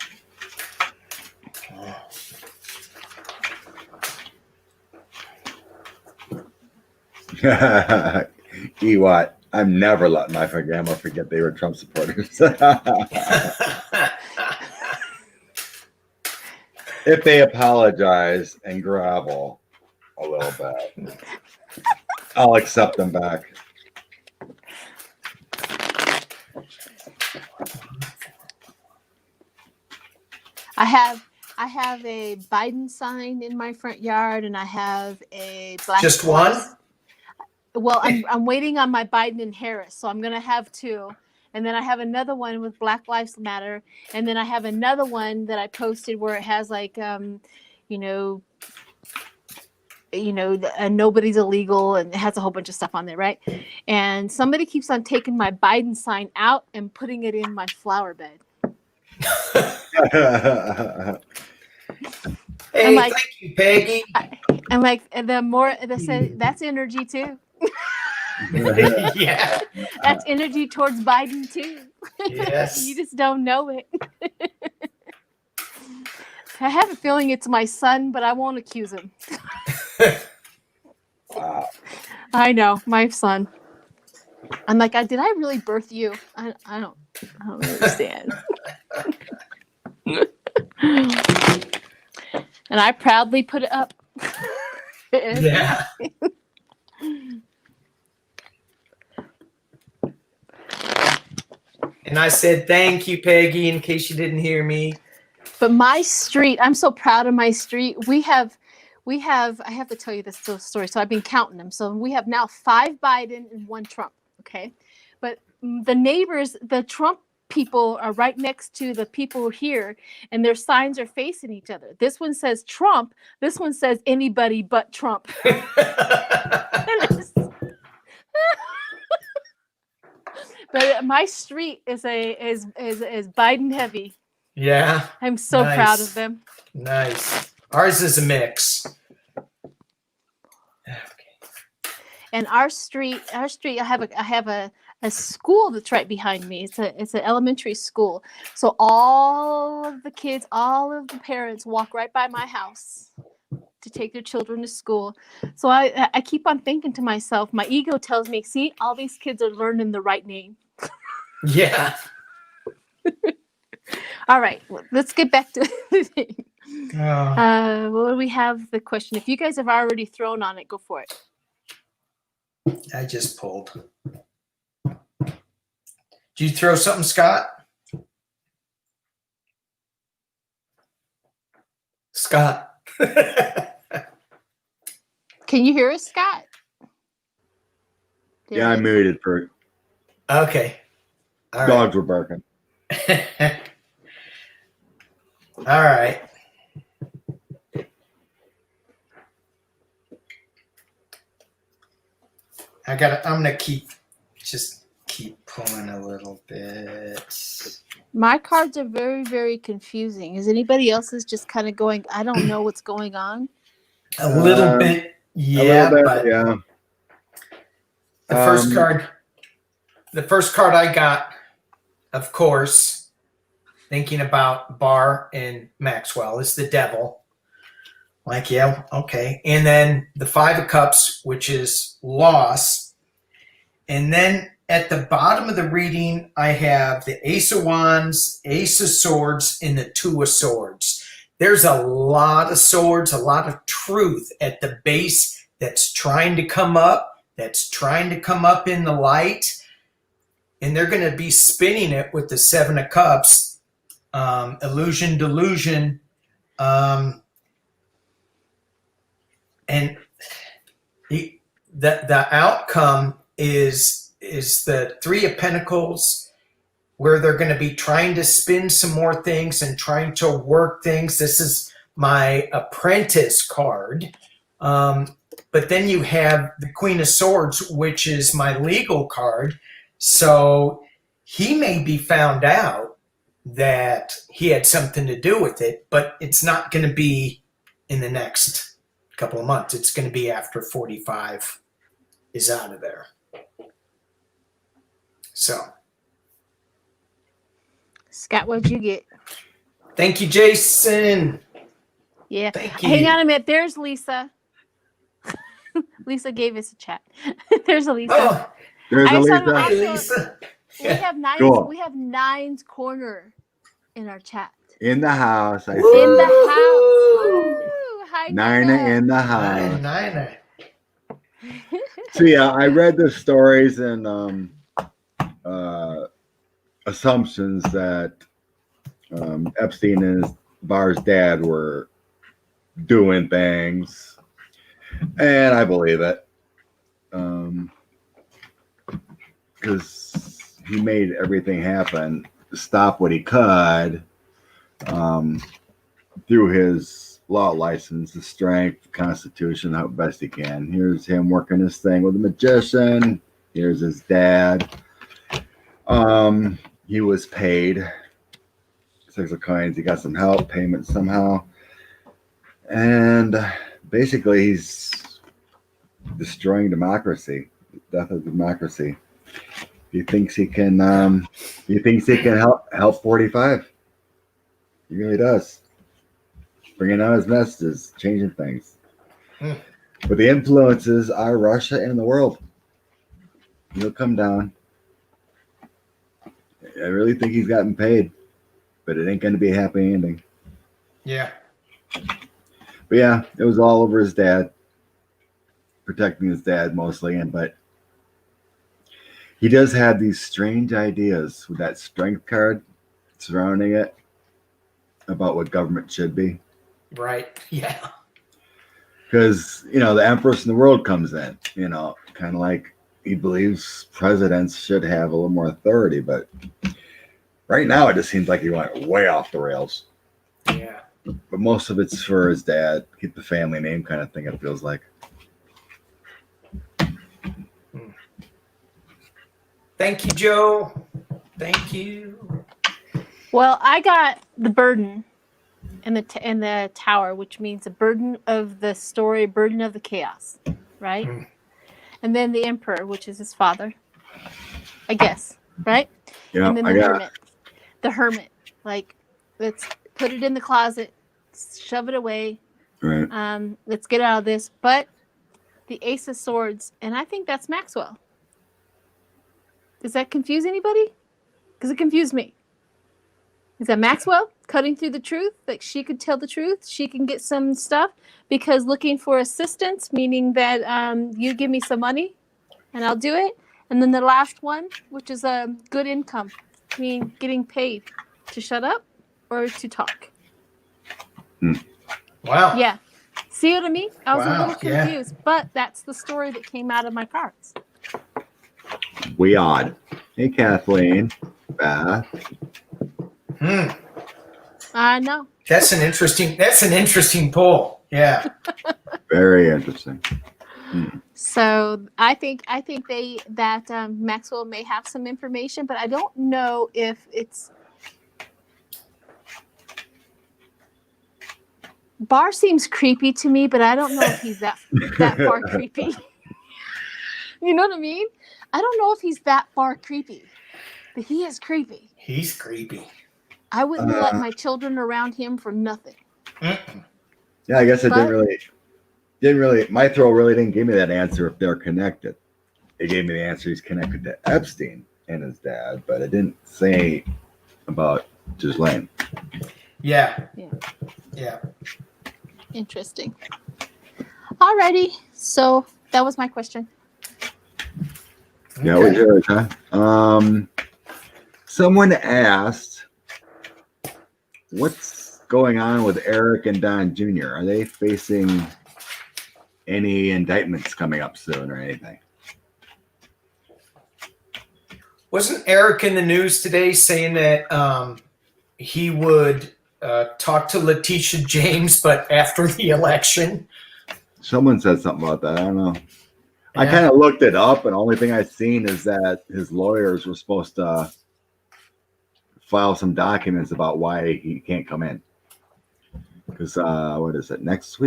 Ewat, I'm never letting my grandma forget they were Trump supporters. If they apologize and grovel a little bit, I'll accept them back. I have a Biden sign in my front yard, and I have a Black Just Lives- one? Well, I'm waiting on my Biden and Harris, so I'm gonna have two, and then I have another one with Black Lives Matter, and then I have another one that I posted where it has like, nobody's illegal, and it has a whole bunch of stuff on there, right? And somebody keeps on taking my Biden sign out and putting it in my flower bed. Hey, I'm like- thank you, Peggy. I'm like, the more they say, that's energy too. Yeah. That's energy towards Biden too. Yes. You just don't know it. I have a feeling it's my son, but I won't accuse him. Wow. I know, my son. I'm like, did I really birth you? I don't understand. And I proudly put it up. Yeah. And I said, thank you, Peggy, in case you didn't hear me. But my street, I'm so proud of my street. I have to tell you this story. So I've been counting them. So we have now 5 Biden and 1 Trump. Okay. But the neighbors, the Trump people are right next to the people here, and their signs are facing each other. This one says Trump. This one says anybody but Trump. But my street is Biden heavy. Yeah. I'm so Nice. proud of them. Nice. Ours is a mix. And our street, I have a school that's right behind me. It's an elementary school. So all of the kids, all of the parents walk right by my house to take their children to school. So I keep on thinking to myself, my ego tells me, see, all these kids are learning the right name. Yeah. All right, let's get back to the thing. Oh, What do we have? The question. If you guys have already thrown on it, go for it. I just pulled. Did you throw something, Scott? Scott. Can you hear us, Scott? Yeah, I muted for Okay. All right. dogs were barking. All right. I'm gonna keep pulling a little bit. My cards are very, very confusing. Is anybody else's just kind of going, I don't know what's going on? A little bit, yeah, A little bit, but yeah. the first card I got, of course, thinking about Barr and Maxwell, is the devil. Like, yeah, okay. And then the 5 of Cups, which is loss. And then at the bottom of the reading, I have the Ace of Wands, Ace of Swords, and the 2 of Swords. There's a lot of swords, a lot of truth at the base that's trying to come up, in the light. And they're going to be spinning it with the 7 of Cups, illusion, delusion, and the outcome is the 3 of Pentacles, where they're going to be trying to spin some more things and trying to work things. This is my apprentice card. But then you have the Queen of Swords, which is my legal card. So he may be found out that he had something to do with it, but it's not going to be in the next couple of months. It's going to be after 45 is out of there. So, Scott, what'd you get? thank you, Jason. Yeah. Thank you. Hang on a minute. There's Lisa. Lisa gave us a chat. There's a Lisa. Oh, There's I a saw Lisa. Also, Lisa. we have nines. Cool. We have Nines Corner in our chat. In the house. I In see. the house. Woo! Woo! Hi, Nina in the house. Nina. So yeah, I read the stories and assumptions that Epstein and Barr's dad were doing things, and I believe it, because he made everything happen, stop what he could, through his law license, the strength, constitution, how best he can. Here's him working his thing with a magician. Here's his dad. He was paid 6 of coins. He got some help, payment somehow. And basically he's destroying democracy, the death of democracy. He thinks he can help 45. He really does. Bringing out his messages, changing things. But the influences are Russia and the world. He'll come down. I really think he's gotten paid, but it ain't going to be a happy ending. Yeah. But yeah, it was all over his dad, protecting his dad mostly. But he does have these strange ideas with that strength card surrounding it about what government should be. Right. Yeah. Because, the empress in the world comes in, kind of like he believes presidents should have a little more authority. But right now, it just seems like he went way off the rails. Yeah. But most of it's for his dad, keep the family name kind of thing, it feels like. Thank you, Joe. Thank you. Well, I got the burden in the tower, which means the burden of the story, burden of the chaos, right? And then the emperor, which is his father, I guess, right? Yeah, And then the hermit, like, let's put it in the closet, shove it away. Right. Let's get out of this. But the Ace of Swords, and I think that's Maxwell. Does that confuse anybody? Because it confused me. Is that Maxwell cutting through the truth? Like, she could tell the truth. She can get some stuff because looking for assistance, meaning that you give me some money and I'll do it. And then the last one, which is a good income, meaning getting paid to shut up or to talk. Wow. Yeah. See what I mean? I was a Wow, little confused, but that's the story that came out of my cards. We odd. Hey, Kathleen. Beth. I know. That's an interesting poll. Yeah. Very interesting. So I think that Maxwell may have some information, but I don't know if it's. Barr seems creepy to me, but I don't know if he's that far creepy. You know what I mean? I don't know if he's that far creepy, but he is creepy. He's creepy. I wouldn't let my children around him for nothing. Yeah, I guess it didn't really. My throw really didn't give me that answer if they're connected. It gave me the answer he's connected to Epstein and his dad, but it didn't say about Ghislaine. Yeah. Yeah. Yeah. Interesting. Alrighty, so that was my question. Yeah, it was yours, huh? Someone asked, what's going on with Eric and Don Jr.? Are they facing any indictments coming up soon or anything? Wasn't Eric in the news today saying that he would talk to Letitia James, but after the election? Someone said something about that. I don't know. Yeah. I kind of looked it up, and the only thing I've seen is that his lawyers were supposed to file some documents about why he can't come in. Because what is it? Next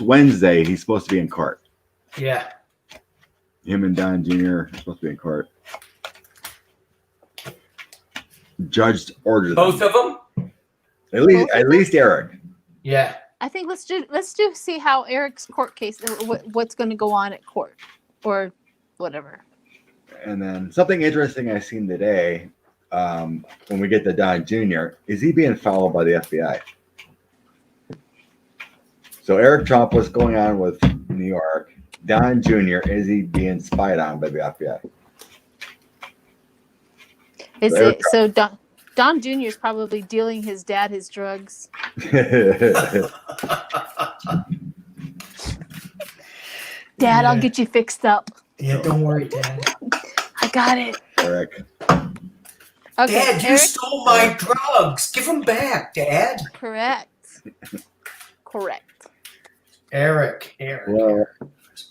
Wednesday, he's supposed to be in court. Yeah. Him and Don Jr. are supposed to be in court. Judge ordered Both them. of them? At least Eric. Yeah. I think let's see how Eric's court case, what's going to go on at court, or whatever. And then something interesting I seen today, when we get to Don Jr., is he being followed by the FBI? So Eric Trump, what's going on with New York? Don Jr., is he being spied on by the FBI? Is Eric it so? Don Jr. is probably dealing his dad his drugs. Dad, I'll get you fixed up. Yeah, don't worry, Dad. I got it. Eric. Okay, Dad, you Eric? stole my drugs. Give them back, Dad. Correct. Eric.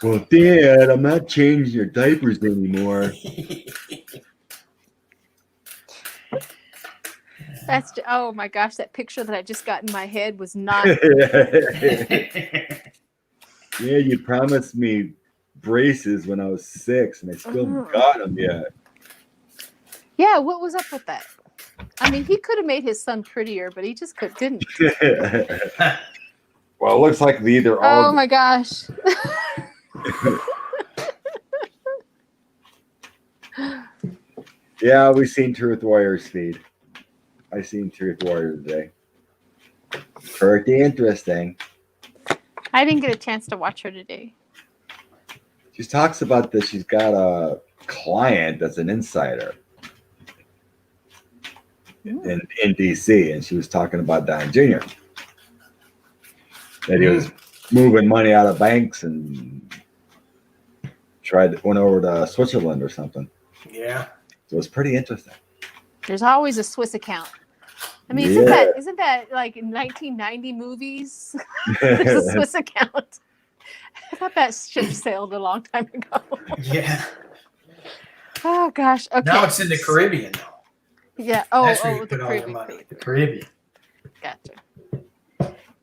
Well, Dad, I'm not changing your diapers anymore. Oh my gosh, that picture that I just got in my head was not. Yeah, you promised me braces when I was 6, and I still got them yet. Yeah, what was up with that? I mean, he could have made his son prettier, but he just didn't. Well, it looks like they either Oh all. my gosh. Yeah, we seen Truth Warriors feed. I seen Truth Warriors today. Pretty interesting. I didn't get a chance to watch her today. She talks about that she's got a client that's an insider in DC, and she was talking about Don Jr. That he was moving money out of banks and went over to Switzerland or something. Yeah. So it's pretty interesting. There's always a Swiss account. I mean, isn't that like in 1990 movies? There's a Swiss account. I thought that ship sailed a long time ago. Yeah. Oh gosh. Okay. Now it's in the Caribbean, though. Yeah. That's where you The put all your Caribbean. money. The Caribbean. Gotcha.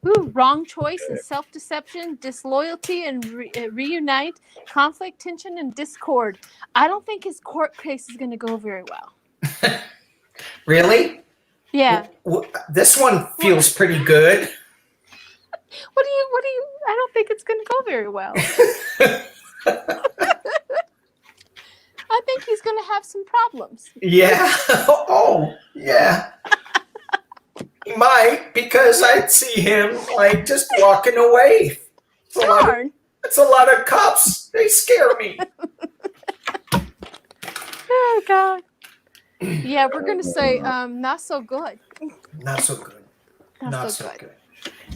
Ooh, wrong choice and self-deception, disloyalty and reunite, conflict, tension, and discord. I don't think his court case is going to go very well. Really? Yeah. This one feels pretty good. What do you? I don't think it's going to go very well. I think he's going to have some problems. Yeah. Oh, yeah. He might, because I'd see him like just walking away. Darn. It's a lot of cops. They scare me. Oh God. Yeah, we're gonna say not so good. Not so good. Not so good.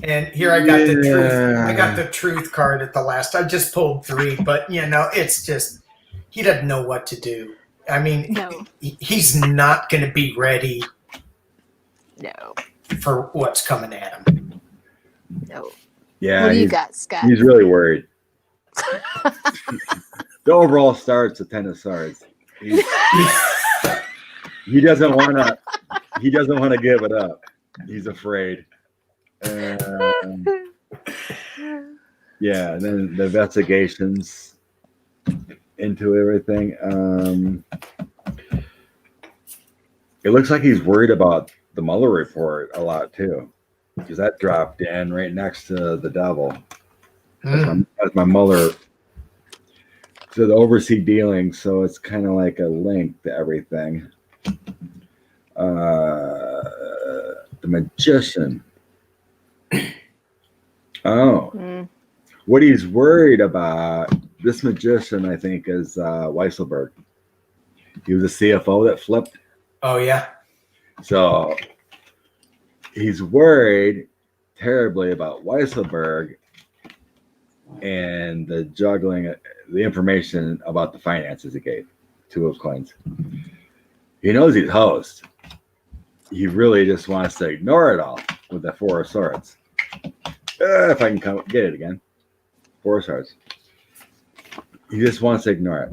And here I got the truth. I got the truth card at the last. I just pulled 3, but it's just he doesn't know what to do. I mean, No. He's not going to be ready. No. For what's coming at him. No. Yeah. What do you got, Scott? He's really worried. The overall star's a 10 of swords. He doesn't want to. He doesn't want to give it up. He's afraid. Yeah, and then the investigations into everything. It looks like he's worried about the Mueller report a lot too, because that dropped in right next to the devil. That's my Mueller. So the overseas dealings, so it's kind of like a link to everything. The magician. Oh. What he's worried about, this magician, I think, is Weisselberg. He was a CFO that flipped. Oh, yeah. So he's worried terribly about Weisselberg and the juggling, the information about the finances he gave to those clients. He knows he's host. He really just wants to ignore it all with the 4 of swords. If I can get it again. 4 of swords. He just wants to ignore it.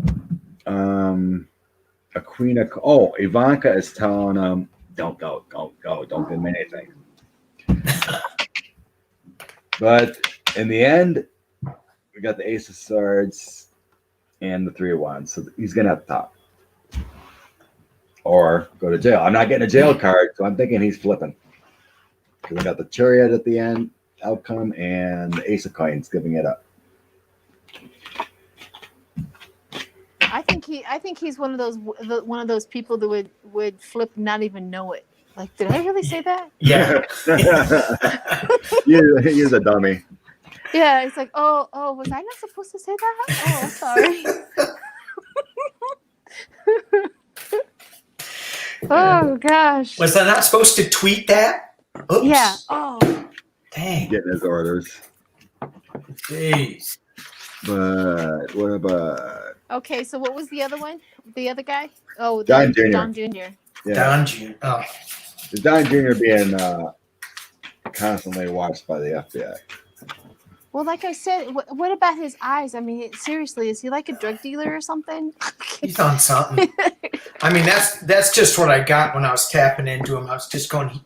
a queen of Ivanka is telling him, don't go, don't give him anything. But in the end, we got the Ace of Swords and the Three of Wands, so he's gonna have to talk or go to jail. I'm not getting a jail card, so I'm thinking he's flipping. Because I got the Chariot at the end outcome and the Ace of Coins giving it up. I think he's one of those people that would flip and not even know it. Like, did I really say that? Yeah. He's a dummy. Yeah, it's like, oh, was I not supposed to say that? Oh, sorry. Oh gosh. Was I not supposed to tweet that? Oops. Yeah. Oh. Dang. Getting his orders. Jeez. But what about Okay, so what was the other one? The other guy? Oh, Don Jr. Don Jr. Yeah. Don Jr. Oh. Is Don Jr. being constantly watched by the FBI? Well, like I said, what about his eyes? I mean, seriously, is he like a drug dealer or something? He's on something. I mean, that's just what I got when I was tapping into him. I was just going,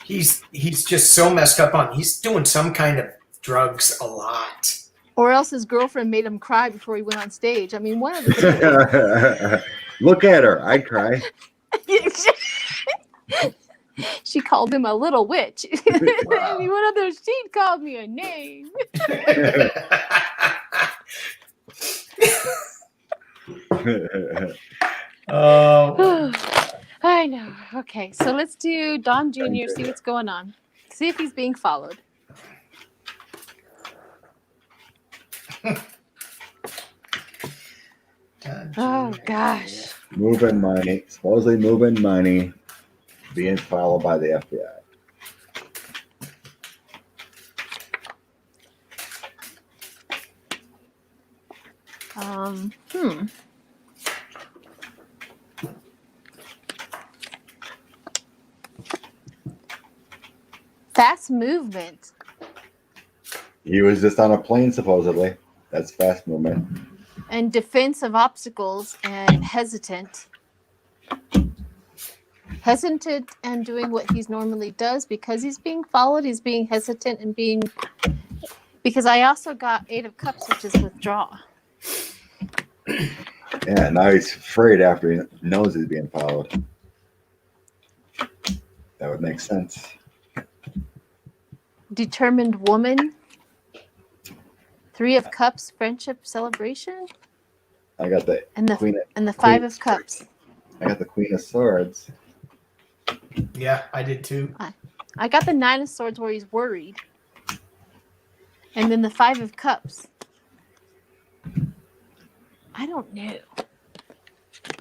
he's just so messed up on. He's doing some kind of drugs a lot. Or else his girlfriend made him cry before he went on stage. I mean, one of the Look at her. I'd cry. She called him a little witch. Wow. I mean, what other? She called me a name. Oh. I know. Okay, so let's do Don Jr. See what's going on. See if he's being followed. Oh gosh. Moving money, supposedly moving money, being followed by the FBI. Fast movement. He was just on a plane, supposedly. That's fast movement. And defense of obstacles and hesitant. Hesitant and doing what he normally does because he's being followed. He's being hesitant and being. Because I also got 8 of Cups, which is withdraw. Yeah, now he's afraid after he knows he's being followed. That would make sense. Determined woman. 3 of Cups, friendship, celebration. I got the Queen and the 5 of Cups. I got the Queen of Swords. Yeah, I did too. I got the 9 of Swords where he's worried. And then the 5 of Cups. I don't know.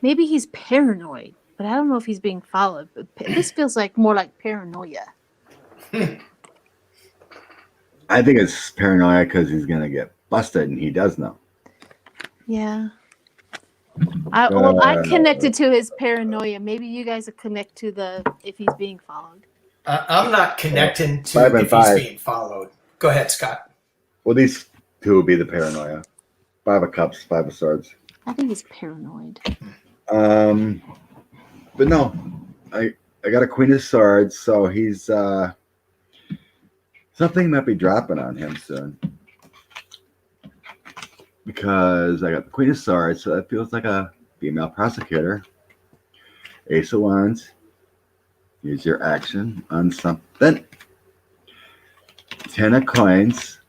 Maybe he's paranoid, but I don't know if he's being followed. But this feels like more like paranoia. I think it's paranoia because he's going to get busted, and he does know. Yeah. I'm connected to his paranoia. Maybe you guys are connected to the if he's being followed. I'm not connecting to 5 and if 5. he's being followed. Go ahead, Scott. Well, these two would be the paranoia. 5 of Cups, 5 of Swords. I think he's paranoid. But no, I got a Queen of Swords, so he's something might be dropping on him soon. Because I got the Queen of Swords, so that feels like a female prosecutor. Ace of Wands. Use your action on something. 10 of Coins.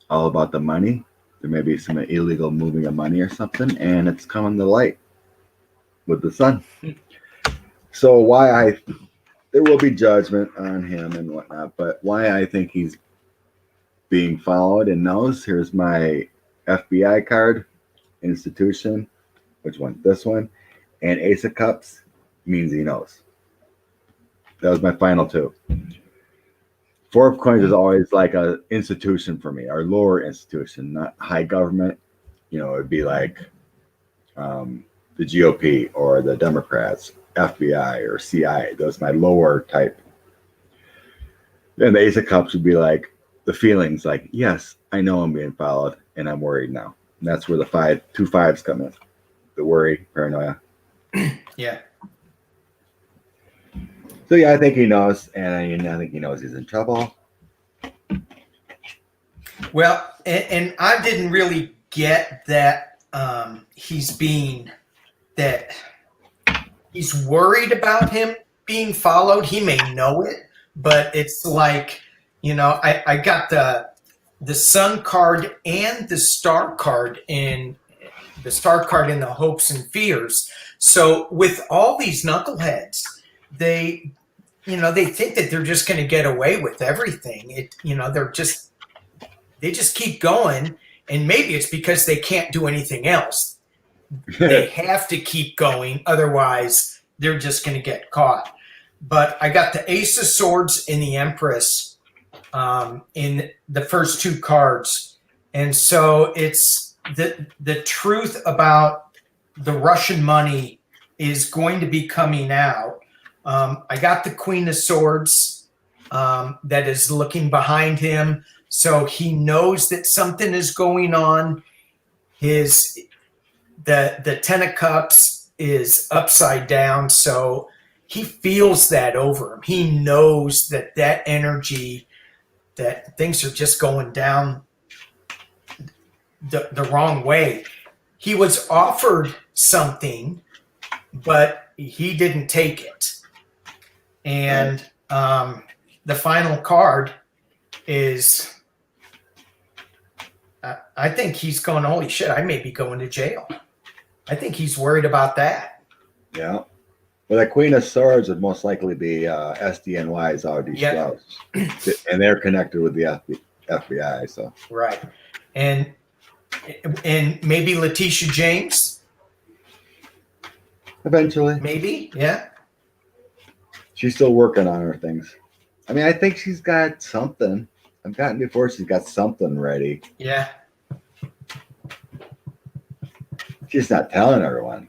All about the money. There may be some illegal moving of money or something, and it's coming to light with the sun. So there will be judgment on him and whatnot, but why I think he's being followed and knows, here's my FBI card, institution, which one? This one, and Ace of Cups means he knows. That was my final 2. 4 of Coins is always like a institution for me, our lower institution, not high government. You know, it'd be like the GOP or the Democrats, FBI or CIA. Those my lower type. And the Ace of Cups would be like the feelings, like, yes, I know I'm being followed and I'm worried now. And that's where the 2 5s come in. The worry, paranoia. Yeah. So yeah, I think he knows, and I think he knows he's in trouble. Well, and I didn't really get that he's worried about him being followed. He may know it, but it's like, I got the sun card and the star card in the hopes and fears. So with all these knuckleheads, they think that they're just going to get away with everything. They just keep going, and maybe it's because they can't do anything else. They have to keep going, otherwise they're just going to get caught. But I got the Ace of Swords and the Empress in the first two cards, and so it's the truth about the Russian money is going to be coming out. I got the Queen of Swords that is looking behind him, so he knows that something is going on. The Ten of Cups is upside down, so he feels that over him. He knows that energy, that things are just going down the wrong way. He was offered something, but he didn't take it. And the final card is, I think he's going, holy shit, I may be going to jail. I think he's worried about that. Yeah. Well, that Queen of Swords would most likely be SDNY's Audi Strauss. And they're connected with the FBI. So right. And maybe Letitia James? Eventually. Maybe, yeah. She's still working on her things. I mean, I think she's got something. I've gotten before she's got something ready. Yeah. She's not telling everyone.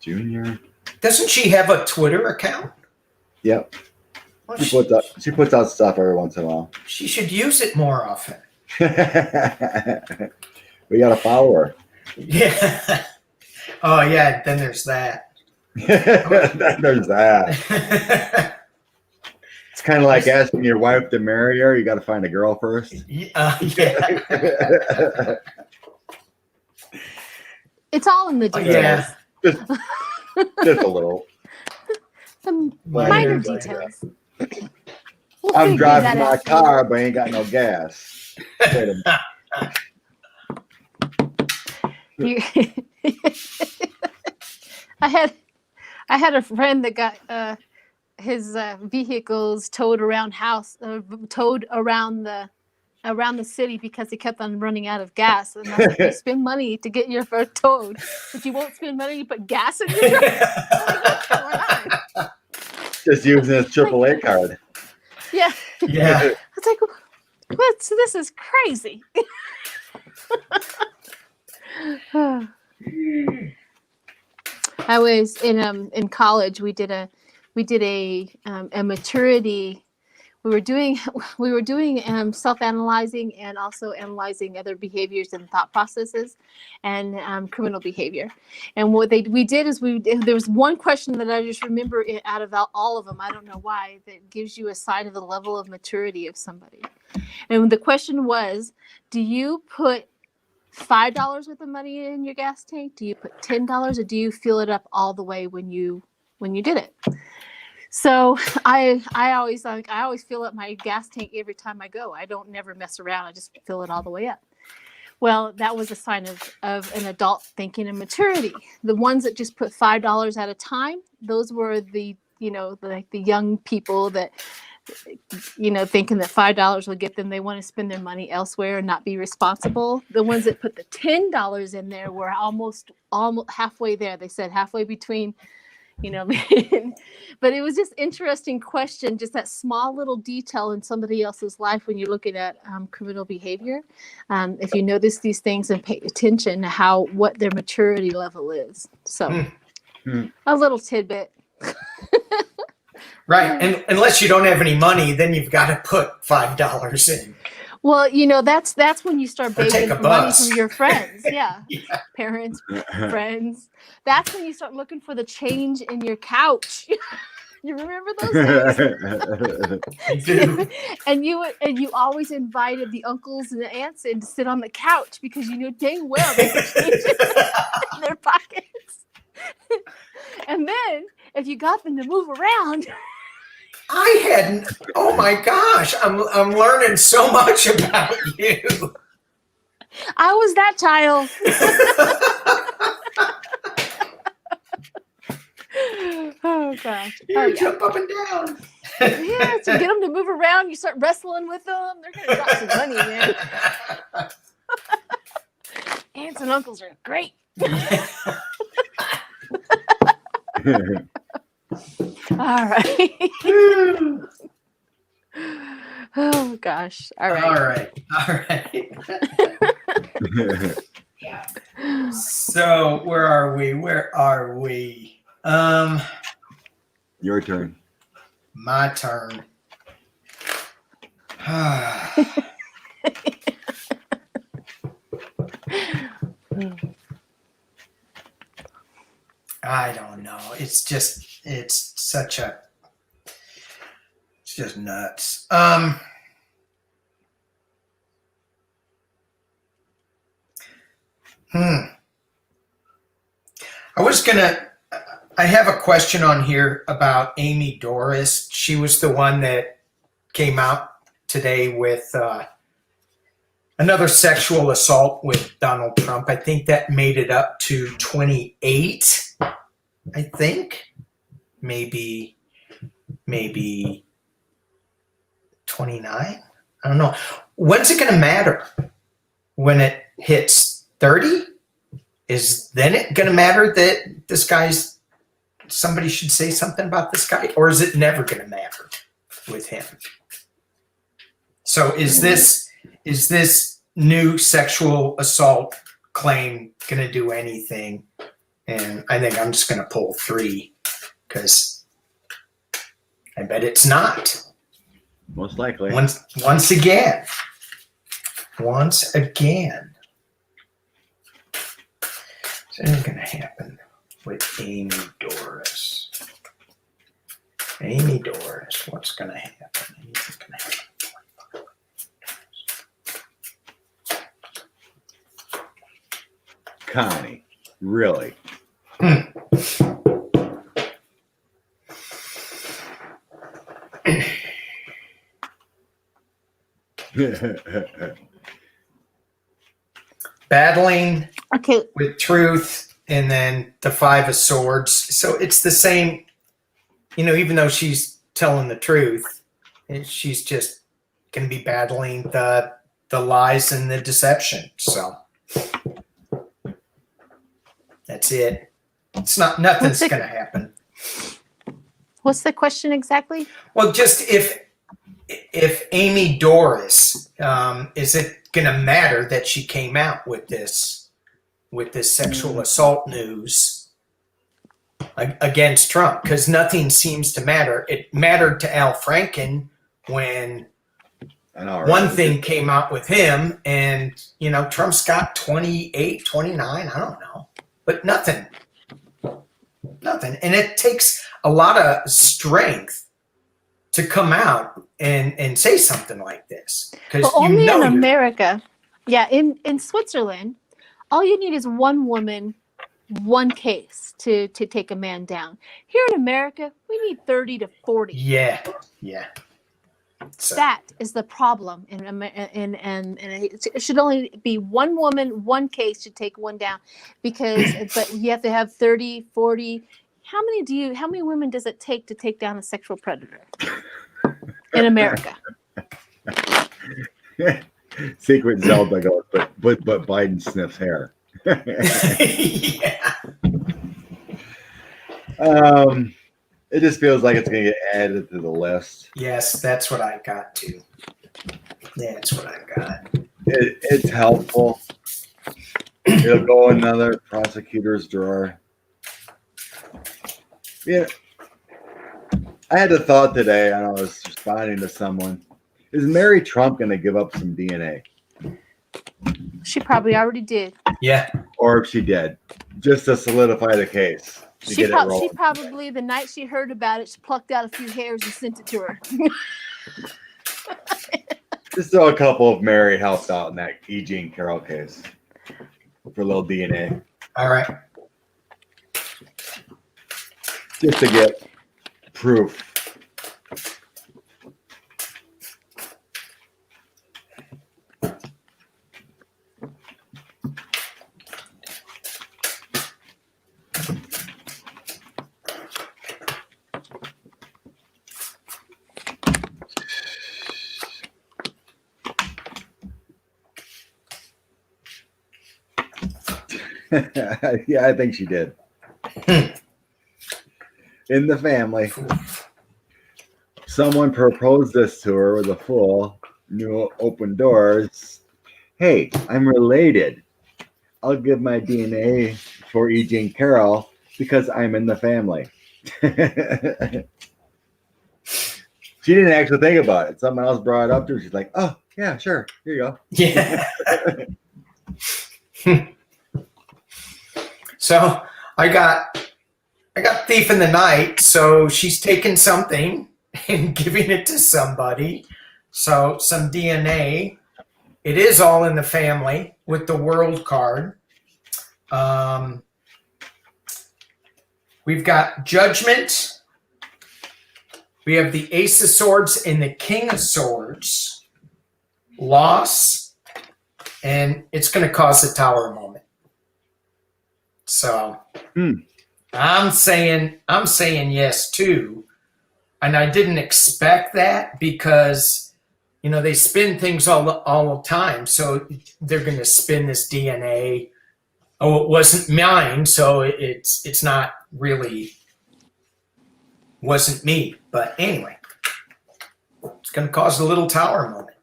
Junior. Doesn't she have a Twitter account? Yep. Well, She puts out stuff every once in a while. She should use it more often. We got to follow her. Yeah. Oh, yeah. Then there's that. There's that. It's kind of like asking your wife to marry her. You got to find a girl first. Yeah. It's all in the details. Yeah. Just a little. Some Minor minor details. We'll I'm figure driving that my out. car, but I ain't got no gas. Wait a minute. You- I had a friend that got his vehicles towed around the city because he kept on running out of gas. And I was like, you spend money to get your car towed, but you won't spend money to put gas in your truck. Just using his AAA card. Yeah. Yeah. It's like, this is crazy. I was in college. We did a maturity. We were doing self-analyzing and also analyzing other behaviors and thought processes, and criminal behavior. And what we did is there was one question that I just remember out of all of them. I don't know why, that gives you a sign of the level of maturity of somebody. And the question was, do you put $5 worth of money in your gas tank? Do you put $10, or do you fill it up all the way when you did it? So I always fill up my gas tank every time I go. I don't never mess around. I just fill it all the way up. Well, that was a sign of an adult thinking and maturity. The ones that just put $5 at a time, those were the young people that, thinking that $5 will get them. They want to spend their money elsewhere and not be responsible. The ones that put the $10 in there were almost halfway there. They said halfway between, but it was just interesting question, just that small little detail in somebody else's life when you're looking at criminal behavior. If you notice these things and pay attention to what their maturity level is. So a little tidbit. Right. And unless you don't have any money, then you've got to put $5 in. Well, that's when you start Or take begging a for money bus. from your friends. Yeah. Yeah. Parents, friends. That's when you start looking for the change in your couch. You remember those days? I do. and you always invited the uncles and the aunts in to sit on the couch because you knew dang well they had change in their pockets. And then if you got them to move around, I hadn't. Oh my gosh! I'm learning so much about you. I was that child. Oh gosh! You Oh yeah. jump up and down. Yeah, to get them to move around, you start wrestling with them. They're gonna drop some money, man. Aunts and uncles are great. All right. Oh gosh. All right. All right. So where are we? Your turn. My turn. I don't know. It's just nuts. I have a question on here about Amy Doris. She was the one that came out today with another sexual assault with Donald Trump. I think that made it up to 28. I think maybe 29. I don't know. When's it going to matter? When it hits 30? Is then it going to matter that this guy's, somebody should say something about this guy, or is it never going to matter with him? So is this new sexual assault claim going to do anything? And I think I'm just going to pull 3 because I bet it's not. Most likely. Once again. Is anything going to happen with Amy Doris? Amy Doris, what's going to happen? Anything going to happen? Connie, really? Battling Okay. with truth and then the 5 of Swords. So it's the same, even though she's telling the truth, she's just going to be battling the lies and the deception. So that's it. It's nothing's going to happen. What's the question exactly? Well, just if Amy Doris, is it going to matter that she came out with this sexual assault news against Trump? Because nothing seems to matter. It mattered to Al Franken when one thing came out with him, and Trump's got 28, 29, I don't know, but nothing. And it takes a lot of strength to come out and say something like this. But only in America. Yeah, in Switzerland, all you need is one woman, one case to take a man down. Here in America, we need 30 to 40. Yeah. So. That is the problem, and it should only be one woman, one case to take one down, but you have to have 30, 40. How many women does it take to take down a sexual predator in America? Secret Zelda goes, but Biden sniffs hair. Yeah. It just feels like it's going to get added to the list. Yes, that's what I got too. That's what I got. It's helpful. It'll go in another prosecutor's drawer. Yeah. I had a thought today, and I was responding to someone. Is Mary Trump going to give up some DNA? She probably already did. Yeah. Or if she did, just to solidify the case. To She get it rolling. probably, the night she heard about it, she plucked out a few hairs and sent it to her. Just so a couple of Mary helped out in that E. Jean Carroll case for a little DNA. All right. Just to get proof. Yeah, I think she did. In the family, someone proposed this to her with a full new open doors. Hey, I'm related. I'll give my DNA for E. Jean Carroll because I'm in the family. She didn't actually think about it. Someone else brought it up to her. She's like, oh, yeah, sure. Here you go. Yeah. So I got thief in the night. So she's taking something and giving it to somebody. So some DNA. It is all in the family with the world card. We've got judgment. We have the Ace of Swords and the King of Swords. Loss. And it's going to cause a tower moment. So I'm saying yes too. And I didn't expect that because, they spin things all the time. So they're going to spin this DNA. Oh, it wasn't mine. So it's not really, wasn't me. But anyway, it's going to cause a little tower moment.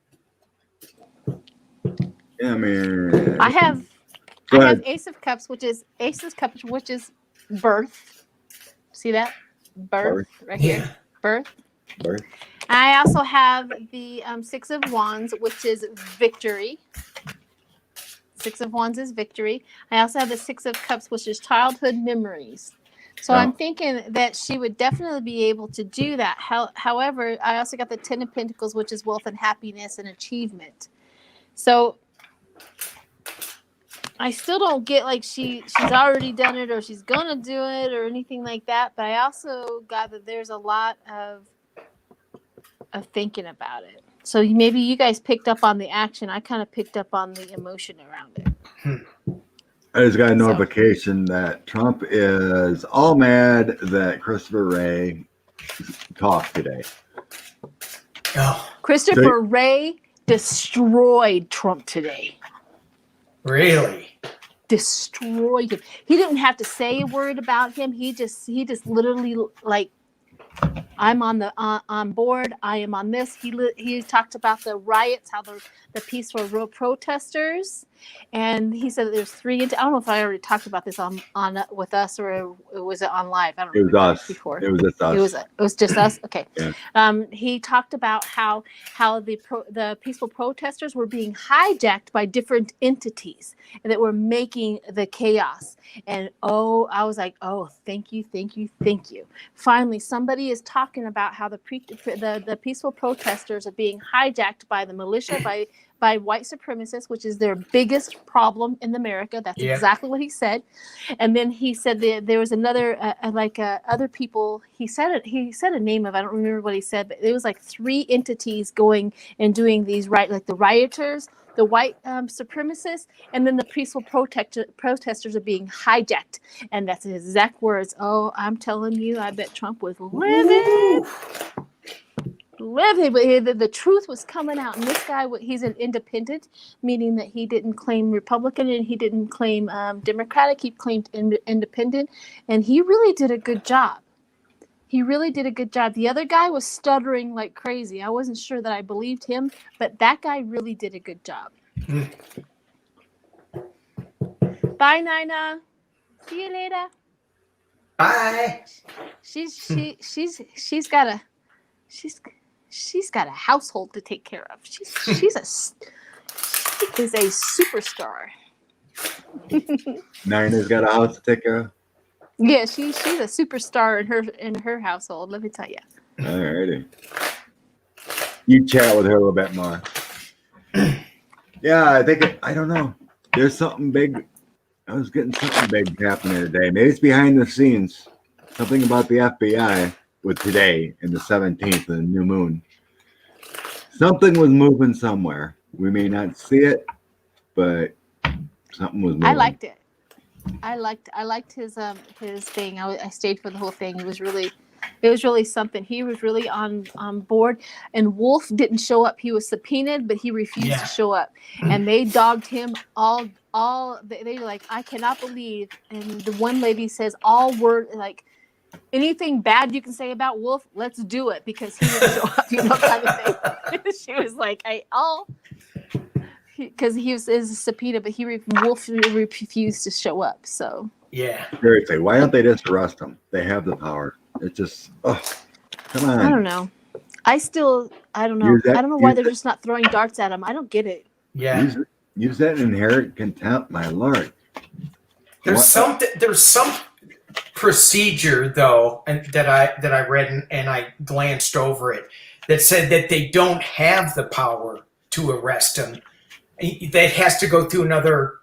Yeah, I mean, I have Ace of Cups, which is birth. See that? Birth right here. Birth. I also have the Six of Wands, which is victory. Six of Wands is victory. I also have the Six of Cups, which is childhood memories. So I'm thinking that she would definitely be able to do that. However, I also got the Ten of Pentacles, which is wealth and happiness and achievement. So I still don't get like she's already done it or she's gonna do it or anything like that. But I also got that there's a lot of thinking about it. So maybe you guys picked up on the action. I kind of picked up on the emotion around it. I just got a notification that Trump is all mad that Christopher Wray talked today. Oh, Christopher Wray destroyed Trump today. really? Destroyed him. He didn't have to say a word about him. He just literally like, I'm on board. I am on this. He talked about the riots, how the peaceful protesters, and he said that there's three. I don't know if I already talked about this on with us or was it on live. I don't know. It was us. Before. It was just us. It was just us. Okay. Yeah. He talked about how the peaceful protesters were being hijacked by different entities and that were making the chaos. And I was like, oh, thank you. Finally, somebody is talking about how the peaceful protesters are being hijacked by the militia, by white supremacists, which is their biggest problem in America. That's exactly what he said. And then he said that there was another, other people. He said a name of, I don't remember what he said, but it was like three entities going and doing these like the rioters, the white supremacists, and then the peaceful protesters are being hijacked. And that's his exact words. Oh, I'm telling you, I bet Trump was livid. But the truth was coming out. And this guy, he's an independent, meaning that he didn't claim Republican and he didn't claim Democratic. He claimed independent. And he really did a good job. The other guy was stuttering like crazy. I wasn't sure that I believed him, but that guy really did a good job. Bye, Nina. See you later. Bye. She's got a she's got a household to take care of. She is a superstar. Nina's got a house to take care of. Yeah, she's a superstar in her household. Let me tell you. Alrighty. You chat with her a little bit more. Yeah, I don't know. There's something big. I was getting something big happening today. Maybe it's behind the scenes. Something about the FBI with today and the 17th and the new moon. Something was moving somewhere. We may not see it, but something was moving. I liked it. I liked his thing. I stayed for the whole thing. It was really something. He was really on board. And Wolf didn't show up. He was subpoenaed, but he refused to show up. And they dogged him all. They were like, I cannot believe. And the one lady says all word like anything bad you can say about Wolf, let's do it because he didn't show up. Kind of thing. She was like, because he was a subpoena, but Wolf refused to show up. So yeah, seriously, why don't they just arrest him? They have the power. It's just, come on. I don't know. I don't know. I don't know why they're just not throwing darts at him. I don't get it. Yeah, use that inherent contempt, my lord. There's some procedure though, and that I read and I glanced over it that said that they don't have the power to arrest him. That has to go through another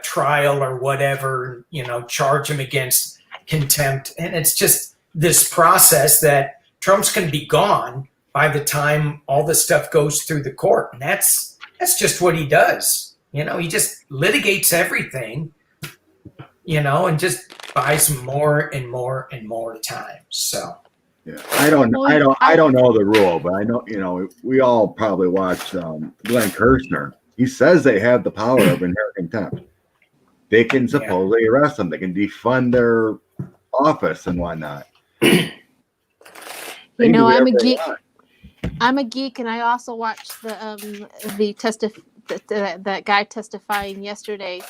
trial or whatever, charge him against contempt. And it's just this process that Trump's going to be gone by the time all this stuff goes through the court. And that's just what he does. He just litigates everything, and just buys more and more and more time. So. Yeah, I don't know the rule, but I know, we all probably watched Glenn Kirshner. He says they have the power of inherent contempt. They can supposedly arrest them. They can defund their office and whatnot. I'm a geek. I'm a geek, and I also watched that guy testifying yesterday,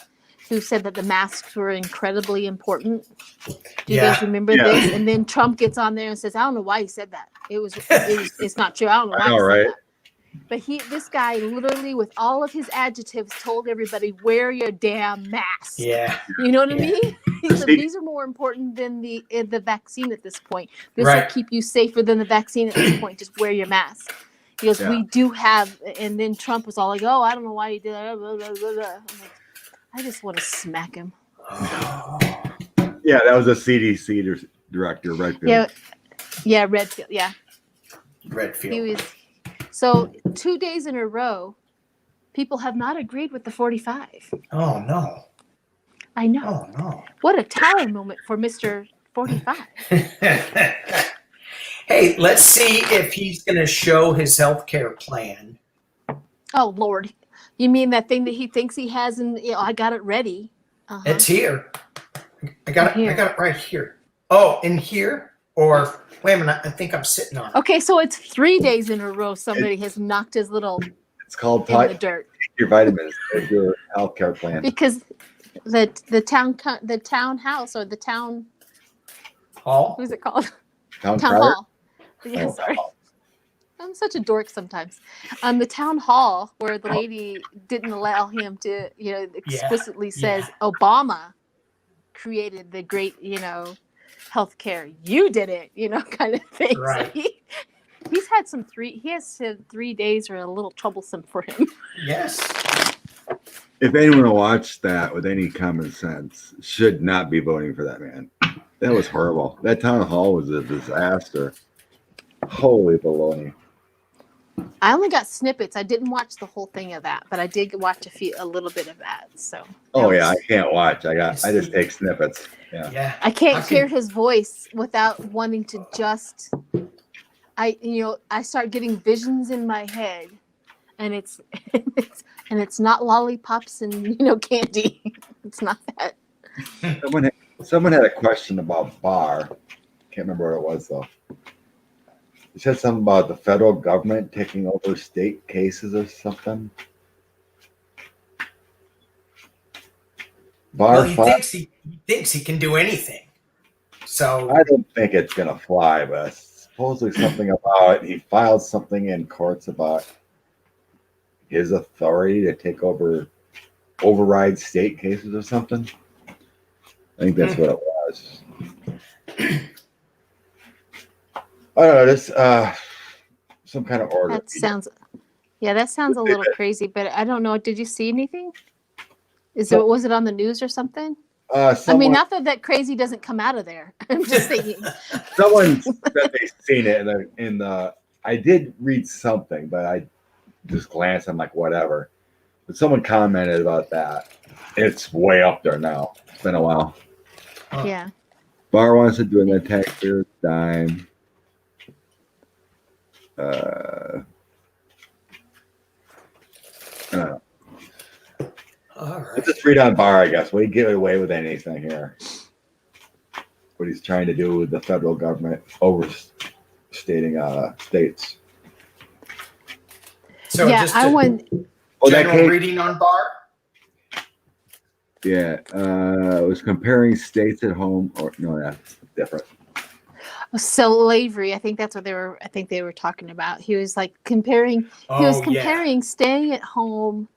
who said that the masks were incredibly important. Do you guys remember this? And then Trump gets on there and says, "I don't know why he said that. It's not true. I don't know why he said that." But this guy literally, with all of his adjectives, told everybody, wear your damn mask. Yeah. You know what I mean? He said, these are more important than the vaccine at this point. This will keep you safer than the vaccine at this point. Just wear your mask. He goes, we do have, and then Trump was all like, oh, I don't know why he did that. Blah, blah, blah, blah. I'm like, I just want to smack him. Yeah, that was a CDC director, Redfield. Yeah, Redfield, yeah. Redfield. He was. So 2 days in a row, people have not agreed with the 45. Oh, no. I know. Oh, no. What a tower moment for Mr. 45. Hey, let's see if he's going to show his health care plan. Oh, Lord. You mean that thing that he thinks he has? And I got it ready. Uh-huh. It's here. I got it right here. Oh, in here? Or wait a minute, I think I'm sitting on it. Okay, so it's 3 days in a row somebody has knocked his little it's called in the dirt. Take your vitamins, take your healthcare plan. Because the townhouse or the town hall. Who's it called? Town hall. Yeah, sorry. I'm such a dork sometimes. The town hall where the lady didn't allow him to, explicitly says Obama created the great, healthcare. You did it, kind of thing. Right. So he's had he has said 3 days are a little troublesome for him. Yes. If anyone watched that with any common sense, should not be voting for that man. That was horrible. That town hall was a disaster. Holy baloney. I only got snippets. I didn't watch the whole thing of that, but I did watch a little bit of that. So. I can't watch. I just take snippets. Yeah. I can't hear his voice without wanting to just. I start getting visions in my head, and it's not lollipops and candy. It's not that. Someone had a question about Barr. Can't remember what it was though. It said something about the federal government taking over state cases or something. Barr he thinks he can do anything. So I don't think it's gonna fly, but supposedly something about he filed something in courts about his authority to take override state cases or something. I think that's what it was. I don't know. This some kind of order. That sounds a little crazy, but I don't know. Did you see anything? Was it on the news or something? I mean, not that crazy doesn't come out of there. I'm just saying. Someone said they've seen it in the. I did read something, but I just glanced. I'm like, whatever. But someone commented about that. It's way up there now. It's been a while. Yeah. Barr wants to do an taxpayer dime. All right. Let's just read on Barr, I guess. We get away with anything here. What he's trying to do with the federal government overstating states. So Yeah, just I want. general reading on Barr. Yeah, it was comparing states at home, or no, that's different. Slavery. I think that's what they were. I think they were talking about. He was like comparing. He was comparing staying at home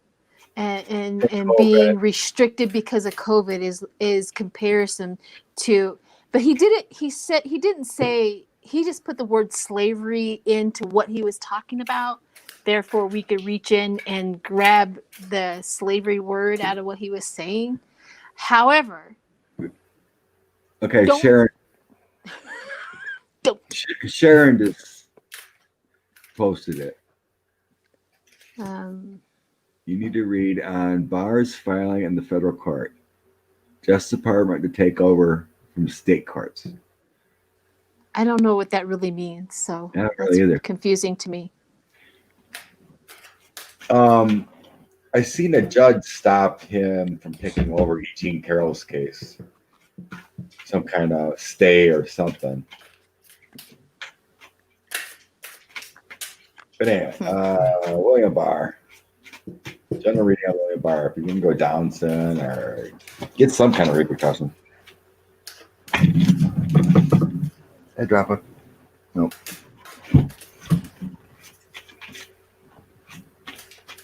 and being restricted because of COVID is comparison to. But he didn't. He said he didn't say. He just put the word slavery into what he was talking about. Therefore, we could reach in and grab the slavery word out of what he was saying. However, okay, Sharon. Sharon just posted it. You need to read on Barr's filing in the federal court. Justice Department to take over from state courts. I don't know what that really means, so that's really confusing to me. I seen a judge stop him from taking over Jean Carroll's case. Some kind of stay or something. But anyway, William Barr. General reading on William Barr. If you can go down soon or get some kind of repercussion. Hey, drop it. Nope.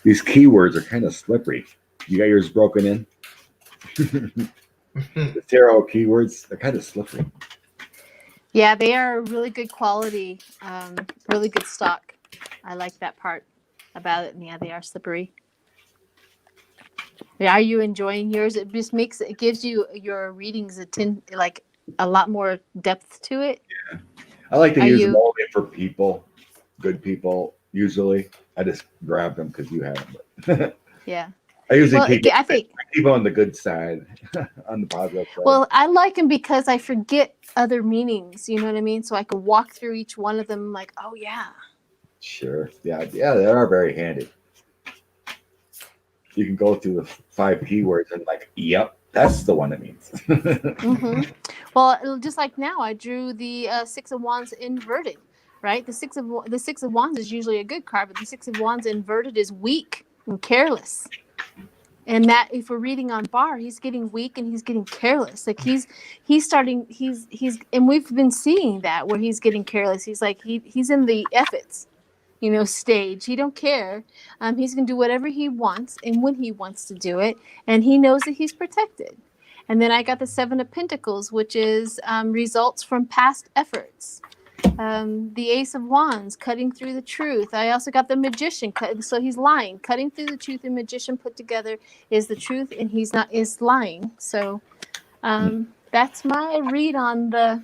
These keywords are kind of slippery. You got yours broken in? The tarot keywords, they're kind of slippery. Yeah, they are really good quality, really good stock. I like that part about it. And yeah, they are slippery. Yeah, are you enjoying yours? It just gives you your readings a lot more depth to it. Yeah, I like to use them only for people, good people. Usually, I just grab them because you have them. Yeah. I usually keep people on the good side, on the positive side. Well, I like them because I forget other meanings. You know what I mean? So I can walk through each one of them like, oh yeah. Sure. Yeah, they are very handy. You can go through the 5 keywords and like, yep, that's the one it means. Mm-hmm. Well, just like now, I drew the 6 of Wands inverted. Right, the six of Wands is usually a good card, but the 6 of Wands inverted is weak and careless. And that, if we're reading on Barr, he's getting weak and he's getting careless. Like he's and we've been seeing that where he's getting careless. He's like he's in the efforts, stage. He don't care. He's gonna do whatever he wants and when he wants to do it, and he knows that he's protected. And then I got the 7 of Pentacles, which is results from past efforts. The Ace of Wands, cutting through the truth. I also got the Magician, so he's lying. Cutting through the truth and Magician put together is the truth, and is lying. So that's my read on the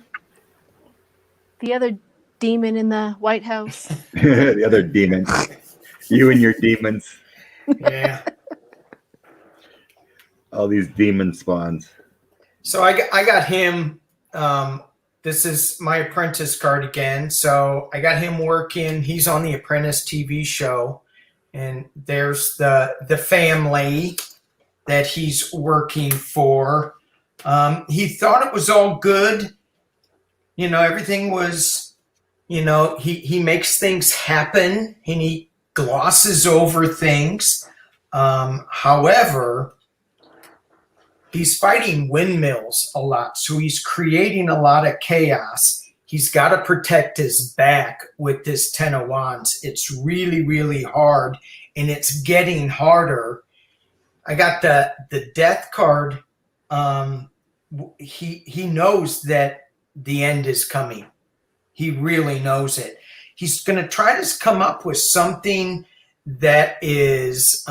other demon in the White House. The other demon. You and your demons. Yeah. All these demon spawns. So I got him. This is my Apprentice card again. So I got him working. He's on the Apprentice TV show. And there's the family that he's working for. He thought it was all good. Everything was, he makes things happen and he glosses over things. However, he's fighting windmills a lot, so he's creating a lot of chaos. He's got to protect his back with this Ten of Wands. It's really, really hard, and it's getting harder. I got the Death card. He knows that the end is coming. He really knows it. He's going to try to come up with something that is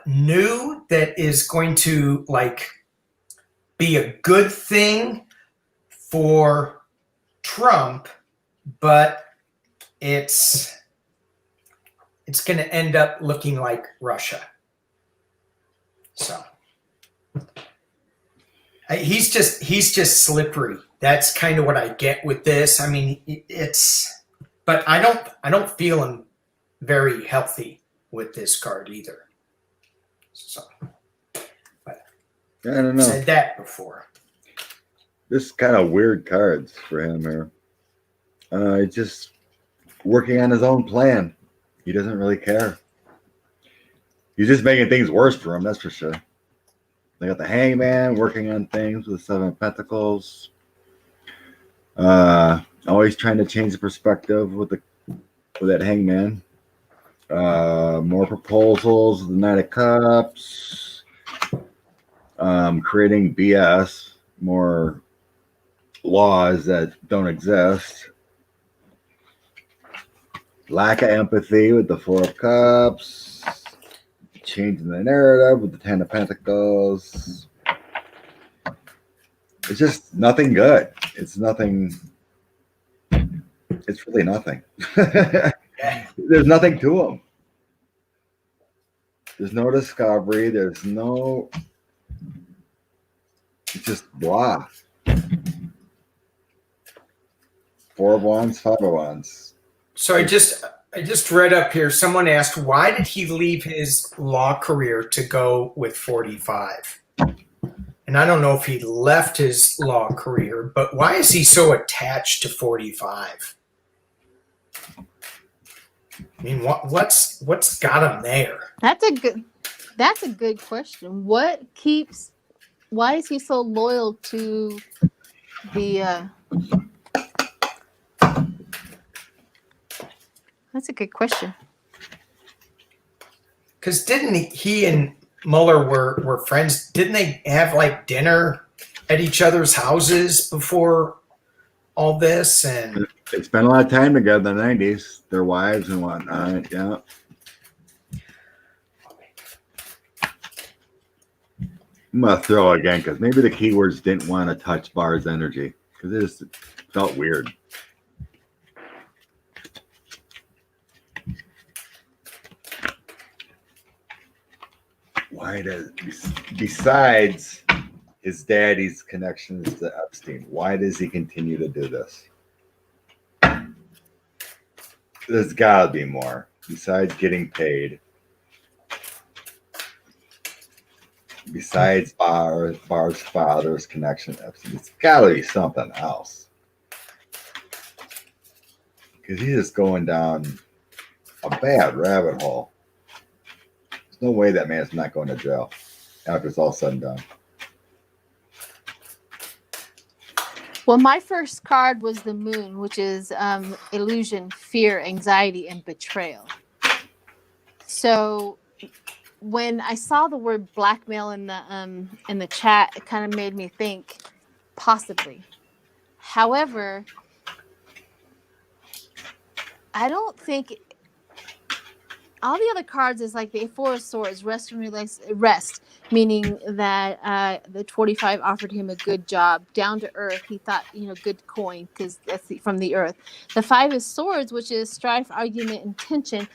new, that is going to like be a good thing for Trump, but it's going to end up looking like Russia. So he's just slippery. That's kind of what I get with this. I mean, but I don't feel him very healthy with this card either. So, but I don't know. Said that before. This kind of weird cards for him here. He's just working on his own plan. He doesn't really care. He's just making things worse for him, that's for sure. They got the Hangman working on things with the Seven of Pentacles. Always trying to change the perspective with that Hangman. More proposals, the Knight of Cups. Creating BS, more laws that don't exist. Lack of empathy with the Four of Cups. Changing the narrative with the Ten of Pentacles. It's just nothing good. It's nothing. It's really nothing. There's nothing to him. There's no discovery. There's no. It's just blah. Four of Wands, Five of Wands. So I just read up here. Someone asked, why did he leave his law career to go with 45? And I don't know if he left his law career, but why is he so attached to 45? I mean, what's got him there? That's a good question. Why is he so loyal to the That's a good question. Because didn't he and Mueller were friends? Didn't they have like dinner at each other's houses before all this? And they spent a lot of time together in the 90s, their wives and whatnot. Yeah. I'm going to throw again because maybe the keywords didn't want to touch Barr's energy because it just felt weird. Why does, besides his daddy's connections to Epstein, why does he continue to do this? There's got to be more besides getting paid. Besides Barr's father's connection to Epstein, it's got to be something else. Because he's just going down a bad rabbit hole. There's no way that man's not going to jail after it's all said and done. Well, my first card was the Moon, which is illusion, fear, anxiety, and betrayal. So when I saw the word blackmail in the chat, it kind of made me think possibly. However, I don't think all the other cards is like the Four of Swords, rest, meaning that the 45 offered him a good job, down to earth. He thought, good coin because that's from the earth. The Five of Swords, which is strife, argument, and tension.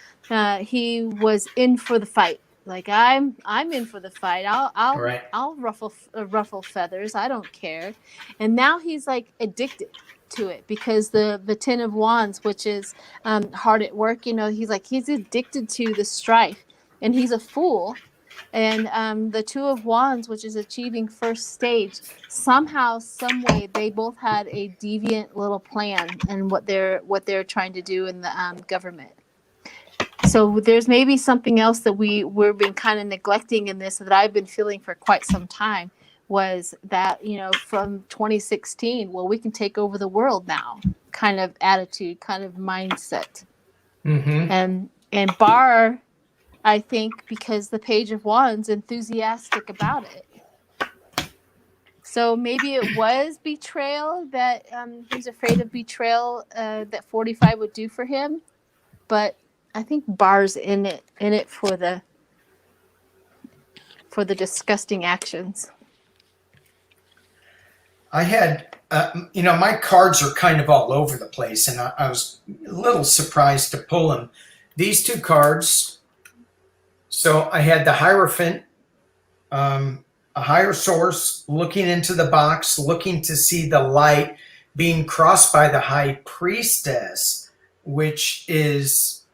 He was in for the fight. Like I'm in for the fight. I'll ruffle feathers. I don't care. And now he's like addicted to it because the Ten of Wands, which is hard at work, he's addicted to the strife, and he's a fool. And the Two of Wands, which is achieving first stage, somehow, some way, they both had a deviant little plan and what they're trying to do in the government. So there's maybe something else that we've been kind of neglecting in this that I've been feeling for quite some time, was that, from 2016, well, we can take over the world now kind of attitude, kind of mindset. Mm-hmm. And Barr, I think, because the Page of Wands enthusiastic about it. So maybe it was betrayal that he's afraid of betrayal that 45 would do for him. But I think Barr's in it for the disgusting actions. I had, my cards are kind of all over the place, and I was a little surprised to pull them. These two cards. So I had the Hierophant, a higher source, looking into the box, looking to see the light, being crossed by the High Priestess, which is,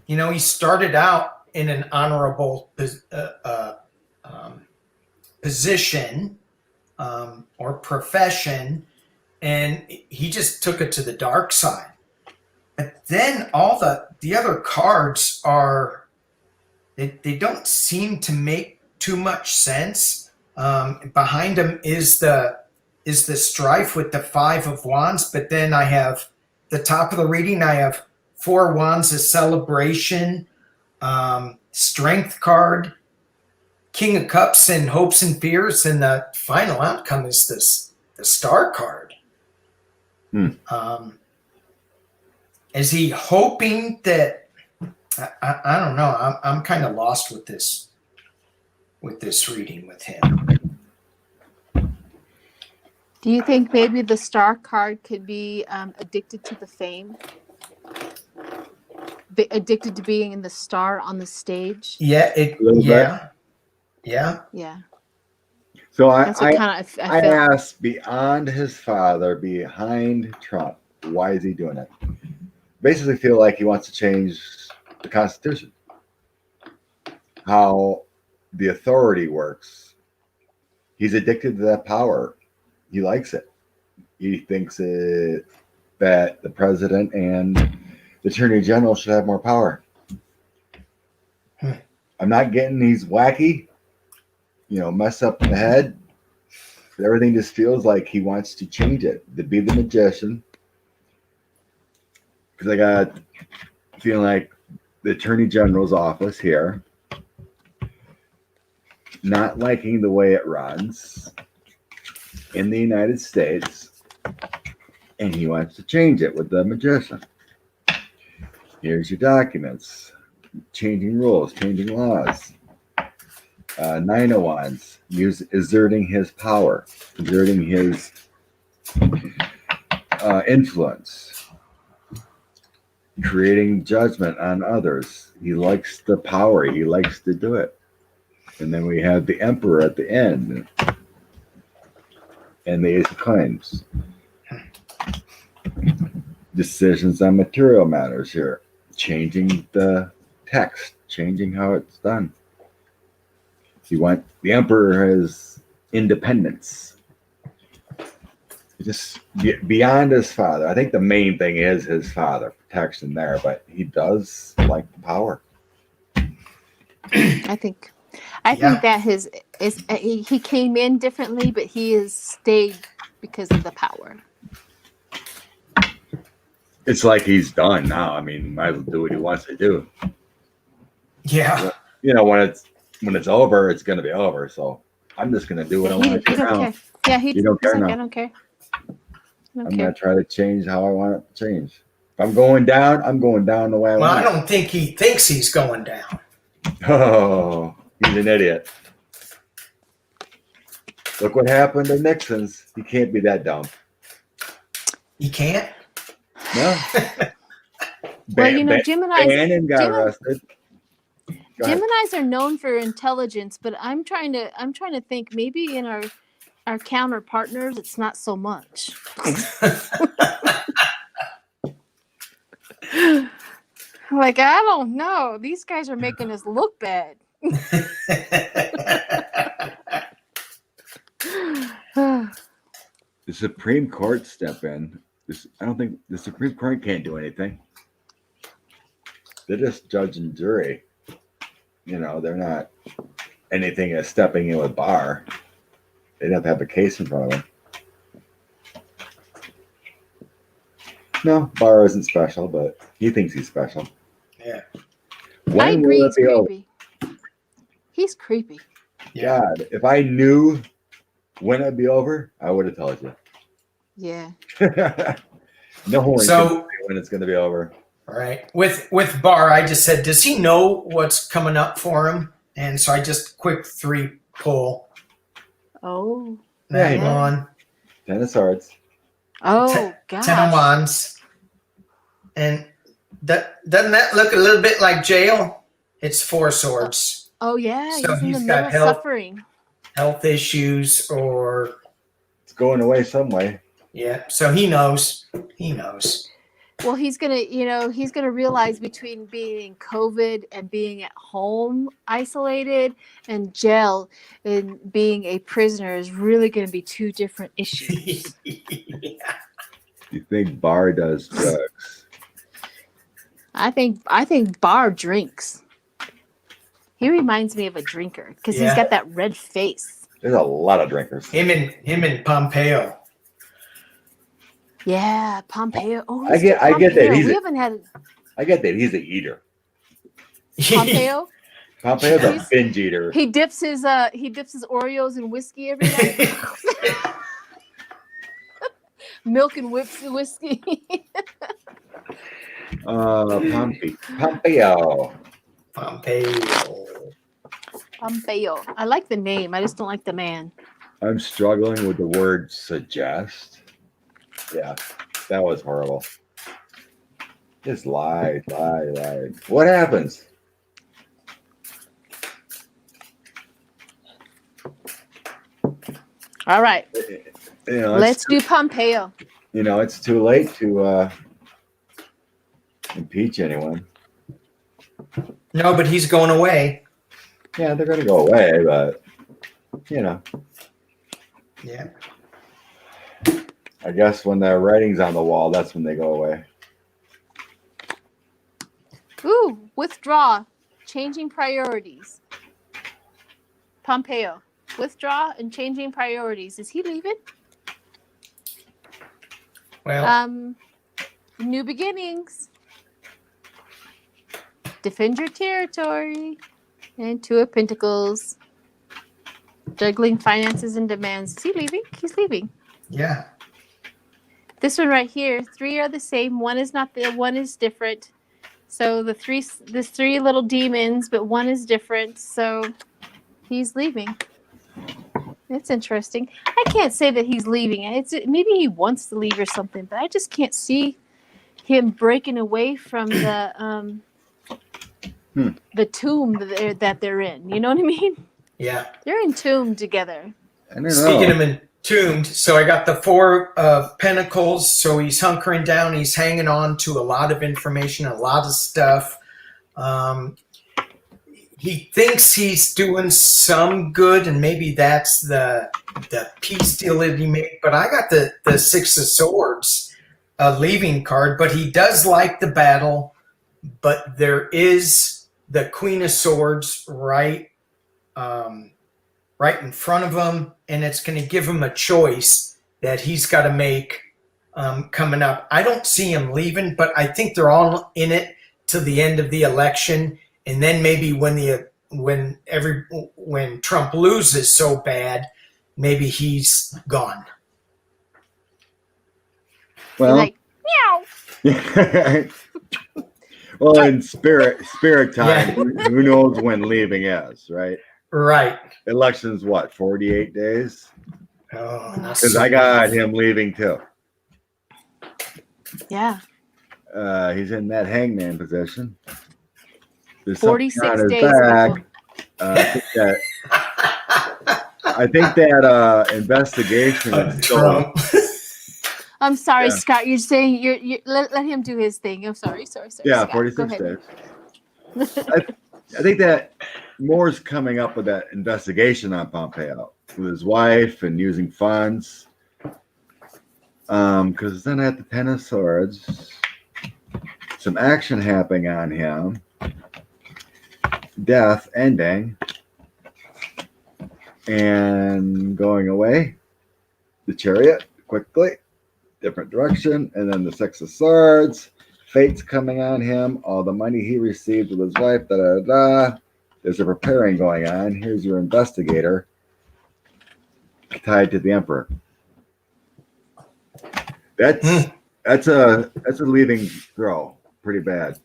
he started out in an honorable position or profession, and he just took it to the dark side. But then all the other cards are, they don't seem to make too much sense. Behind them is the strife with the Five of Wands, but then I have the top of the reading. I have Four Wands, a celebration, Strength card, King of Cups, and hopes and fears, and the final outcome is the Star card. Is he hoping that? I don't know. I'm kind of lost with this reading with him. Do you think maybe the Star card could be addicted to the fame? Addicted to being in the star on the stage? Yeah. Yeah. So I asked, beyond his father, behind Trump, why is he doing it? Basically feel like he wants to change the Constitution, how the authority works. He's addicted to that power. He likes it. He thinks that the president and the attorney general should have more power. I'm not getting he's wacky, mess up the head. But everything just feels like he wants to change it, to be the magician. Because I got feeling like the attorney general's office here, not liking the way it runs in the United States, and he wants to change it with the magician. Here's your documents, changing rules, changing laws. Nine of Wands, exerting his power, exerting his influence, creating judgment on others. He likes the power. He likes to do it. And then we have the Emperor at the end, and the Ace of Coins. Decisions on material matters here. Changing the text, changing how it's done. The Emperor has independence. Just beyond his father. I think the main thing is his father, protection there, but he does like the power. I think that he came in differently, but he has stayed because of the power. It's like he's done now. I mean, might as well do what he wants to do. Yeah. When it's over, it's going to be over. So I'm just going to do what I want to do now. Care. Yeah, he don't care now. I don't care. I'm going to try to change how I want it to change. If I'm going down, I'm going down the way I want. Well, I don't think he thinks he's going down. Oh, he's an idiot. Look what happened to Nixon's. He can't be that dumb. He can't? No. Gemini's got arrested. Geminis are known for intelligence, but I'm trying to think maybe in our counter partners it's not so much. Like, I don't know. These guys are making us look bad. The Supreme Court step in. I don't think the Supreme Court can't do anything. They're just judge and jury. They're not anything as stepping in with Barr. they'd have to have a case in front of them. No, Barr isn't special, but he thinks he's special. Yeah. When I agree. will it He's be over? creepy. He's creepy. Yeah. God, if I knew when it'd be over, I would have told you. Yeah. No one can So, say when it's going to be over. all right. With Barr, I just said, does he know what's coming up for him? And so I just quick 3 pull Oh. that Yeah. on. 10 of Swords. Oh, gosh. 10 of Wands. And doesn't that look a little bit like jail? It's 4 swords. Oh, yeah. So he's in the he's middle got of health. suffering. Health issues or It's going away some way. yeah. So he knows. He knows. Well, he's gonna realize between being in COVID and being at home isolated and jail and being a prisoner is really gonna be 2 different issues. You think Barr does drugs? I think Barr drinks. He reminds me of a drinker because he's Yeah. got that red face. There's a lot of drinkers. him and Pompeo. Yeah, Pompeo. Oh, I get that Pompeo. he's We a- haven't had I get that he's an eater. Pompeo. Pompeo's a binge eater. He dips his Oreos in whiskey every night. Milk and whiskey. Pompeo. Pompeo. I like the name. I just don't like the man. I'm struggling with the word suggest. Yeah, that was horrible. Just lied. What happens? All right. You know, Let's do Pompeo. it's too late to impeach anyone. No, but he's going away. Yeah, they're gonna go away, but Yeah. I guess when the writing's on the wall, that's when they go away. Ooh, withdraw. Changing priorities. Pompeo. Withdraw and changing priorities. Is he leaving? Well, New beginnings. Defend your territory. And 2 of Pentacles. Juggling finances and demands. Is he leaving? He's leaving. yeah. This one right here, 3 are the same. One is not one is different. So there's 3 little demons, but one is different. So he's leaving. It's interesting. I can't say that he's leaving. Maybe he wants to leave or something, but I just can't see him breaking away from the tomb that they're in. You know what I mean? Yeah. They're entombed together. I don't know. Speaking of entombed, so I got the 4 of Pentacles. So he's hunkering down. He's hanging on to a lot of information, a lot of stuff. He thinks he's doing some good, and maybe that's the peace deal that he made. But I got the 6 of Swords, a leaving card. But he does like the battle. But there is the Queen of Swords right in front of him, and it's going to give him a choice that he's got to make coming up. I don't see him leaving, but I think they're all in it to the end of the election, and then maybe when Trump loses so bad, maybe he's gone. Well, Like, meow. well, in spirit time, who knows when leaving is, right? Right. Election's what, 48 days? Oh, Because I got him leaving too. Yeah. He's in that hangman position. There's 46 something on his days. back. Before. I think that investigation is still Trump. I'm sorry, Yeah. Scott. You're saying you let him do his thing. I'm sorry. yeah, Scott, 46 go days. ahead. I think that Moore's coming up with that investigation on Pompeo with his wife and using funds. Because then at the 10 of Swords, some action happening on him, death ending, And going away, the Chariot quickly, different direction, and then the Six of Swords. Fate's coming on him. All the money he received with his wife. Da da da. There's a preparing going on. Here's your investigator tied to the Emperor. That's a leaving throw. Pretty bad.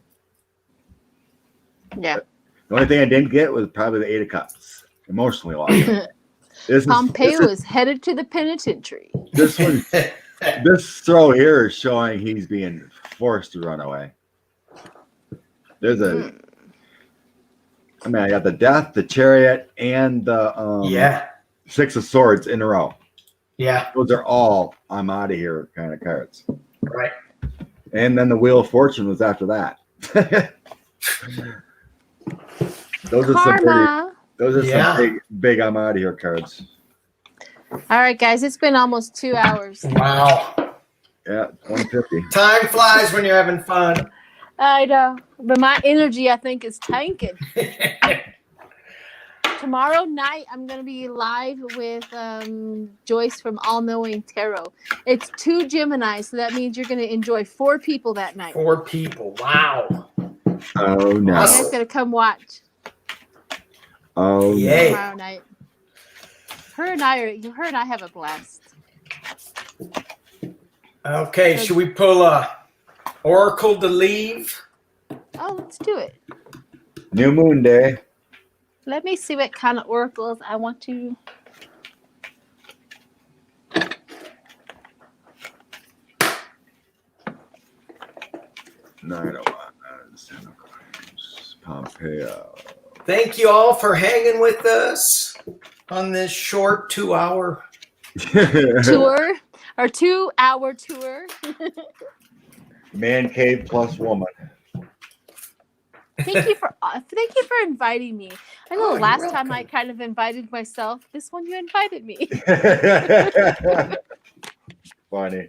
Yeah. The only thing I didn't get was probably the Eight of Cups. Emotionally lost. Pompeo is headed to the penitentiary. This one, this throw here is showing he's being forced to run away. There's a, I mean, I got the Death, the Chariot, and the Six of Swords in a row. Yeah. Those are all I'm out of here kind of cards. Right. And then the Wheel of Fortune was after that. Those are some big I'm out of here cards. All right, guys, it's been almost 2 hours. Wow. Yeah, 150. Time flies when you're having fun. I know, but my energy, I think, is tanking. Tomorrow night, I'm going to be live with Joyce from All Knowing Tarot. It's 2 Geminis, so that means you're going to enjoy 4 people that night. 4 people. Wow. Oh, no. You guys got to come watch. Oh, yay. Tomorrow night. Her and I have a blast. Okay, should we pull a Oracle to leave? Oh, let's do it. New Moon Day. Let me see what kind of oracles I want to. Nine of Wands, Pompeo. Thank you all for hanging with us on this short 2-hour tour or 2-hour tour. Man cave plus woman. Thank you for inviting me. I know last time I kind of invited myself. This one you invited me. Funny.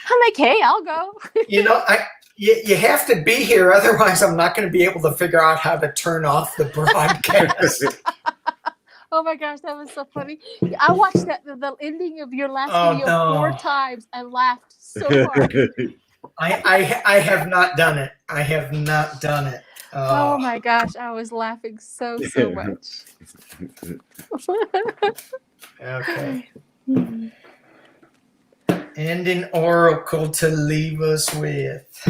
I'm like, hey, I'll go. You have to be here, otherwise I'm not going to be able to figure out how to turn off the broadcast. Oh my gosh, that was so funny. I watched the ending of your last video 4 times and laughed so hard. I have not done it. I have not done it. Oh my gosh, I was laughing so much. Okay. And an oracle to leave us with.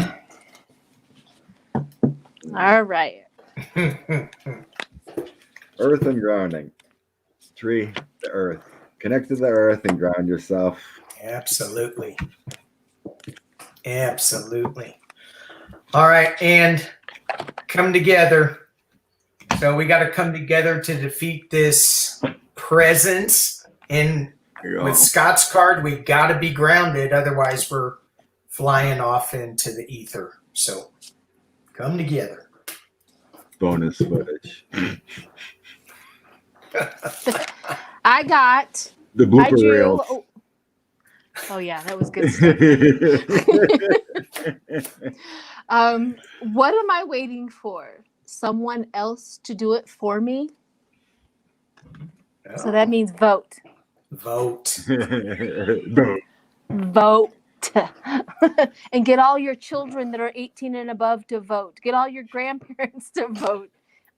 All right. Earth and grounding. Tree, the earth. Connect to the earth and ground yourself. Absolutely. Absolutely. All right, and come together. So we got to come together to defeat this presence. And with Scott's card, we got to be grounded. Otherwise, we're flying off into the ether. So come together. Bonus footage. I got the blooper reel. Oh yeah, that was good stuff. What am I waiting for? Someone else to do it for me? So that means vote. Vote. Vote. And get all your children that are 18 and above to vote. Get all your grandparents to vote.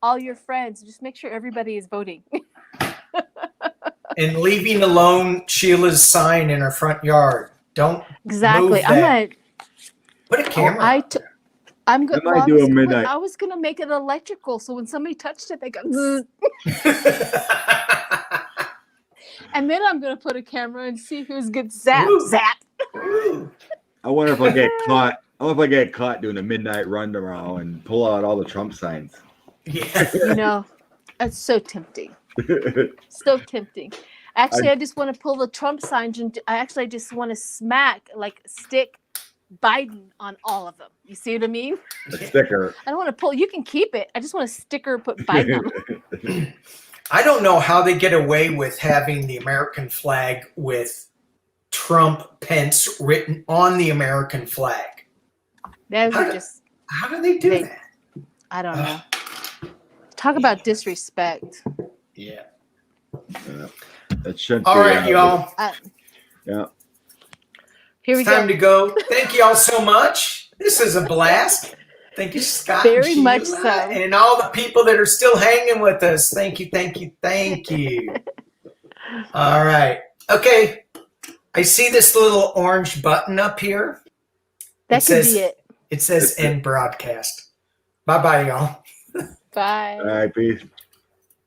All your friends. Just make sure everybody is voting. And leaving alone Sheila's sign in her front yard. Don't exactly. move that. I'm gonna put a camera. I was gonna make it electrical, so when somebody touched it, they go. And then I'm gonna put a camera and see who's good. Zap. I wonder if I get caught. I wonder if I get caught doing a midnight run tomorrow and pull out all the Trump signs. Yeah. That's so tempting. So tempting. Actually, I just want to pull the Trump signs and I just want to stick Biden on all of them. You see what I mean? A sticker. I don't want to pull. You can keep it. I just want a sticker, put Biden on it. I don't know how they get away with having the American flag with Trump Pence written on the American flag. How do they do that? I don't know. Talk about disrespect. Yeah. Yeah. It shouldn't All be, right, y'all. Yeah. Here we It's time go. to go. Thank you all so much. This is a blast. Thank you, Scott. Very and much Sheila, so. And all the people that are still hanging with us. Thank you, thank you, thank you. All right. Okay. I see this little orange button up here. That could be it. It says end broadcast. Bye-bye, y'all. Bye. All right, peace.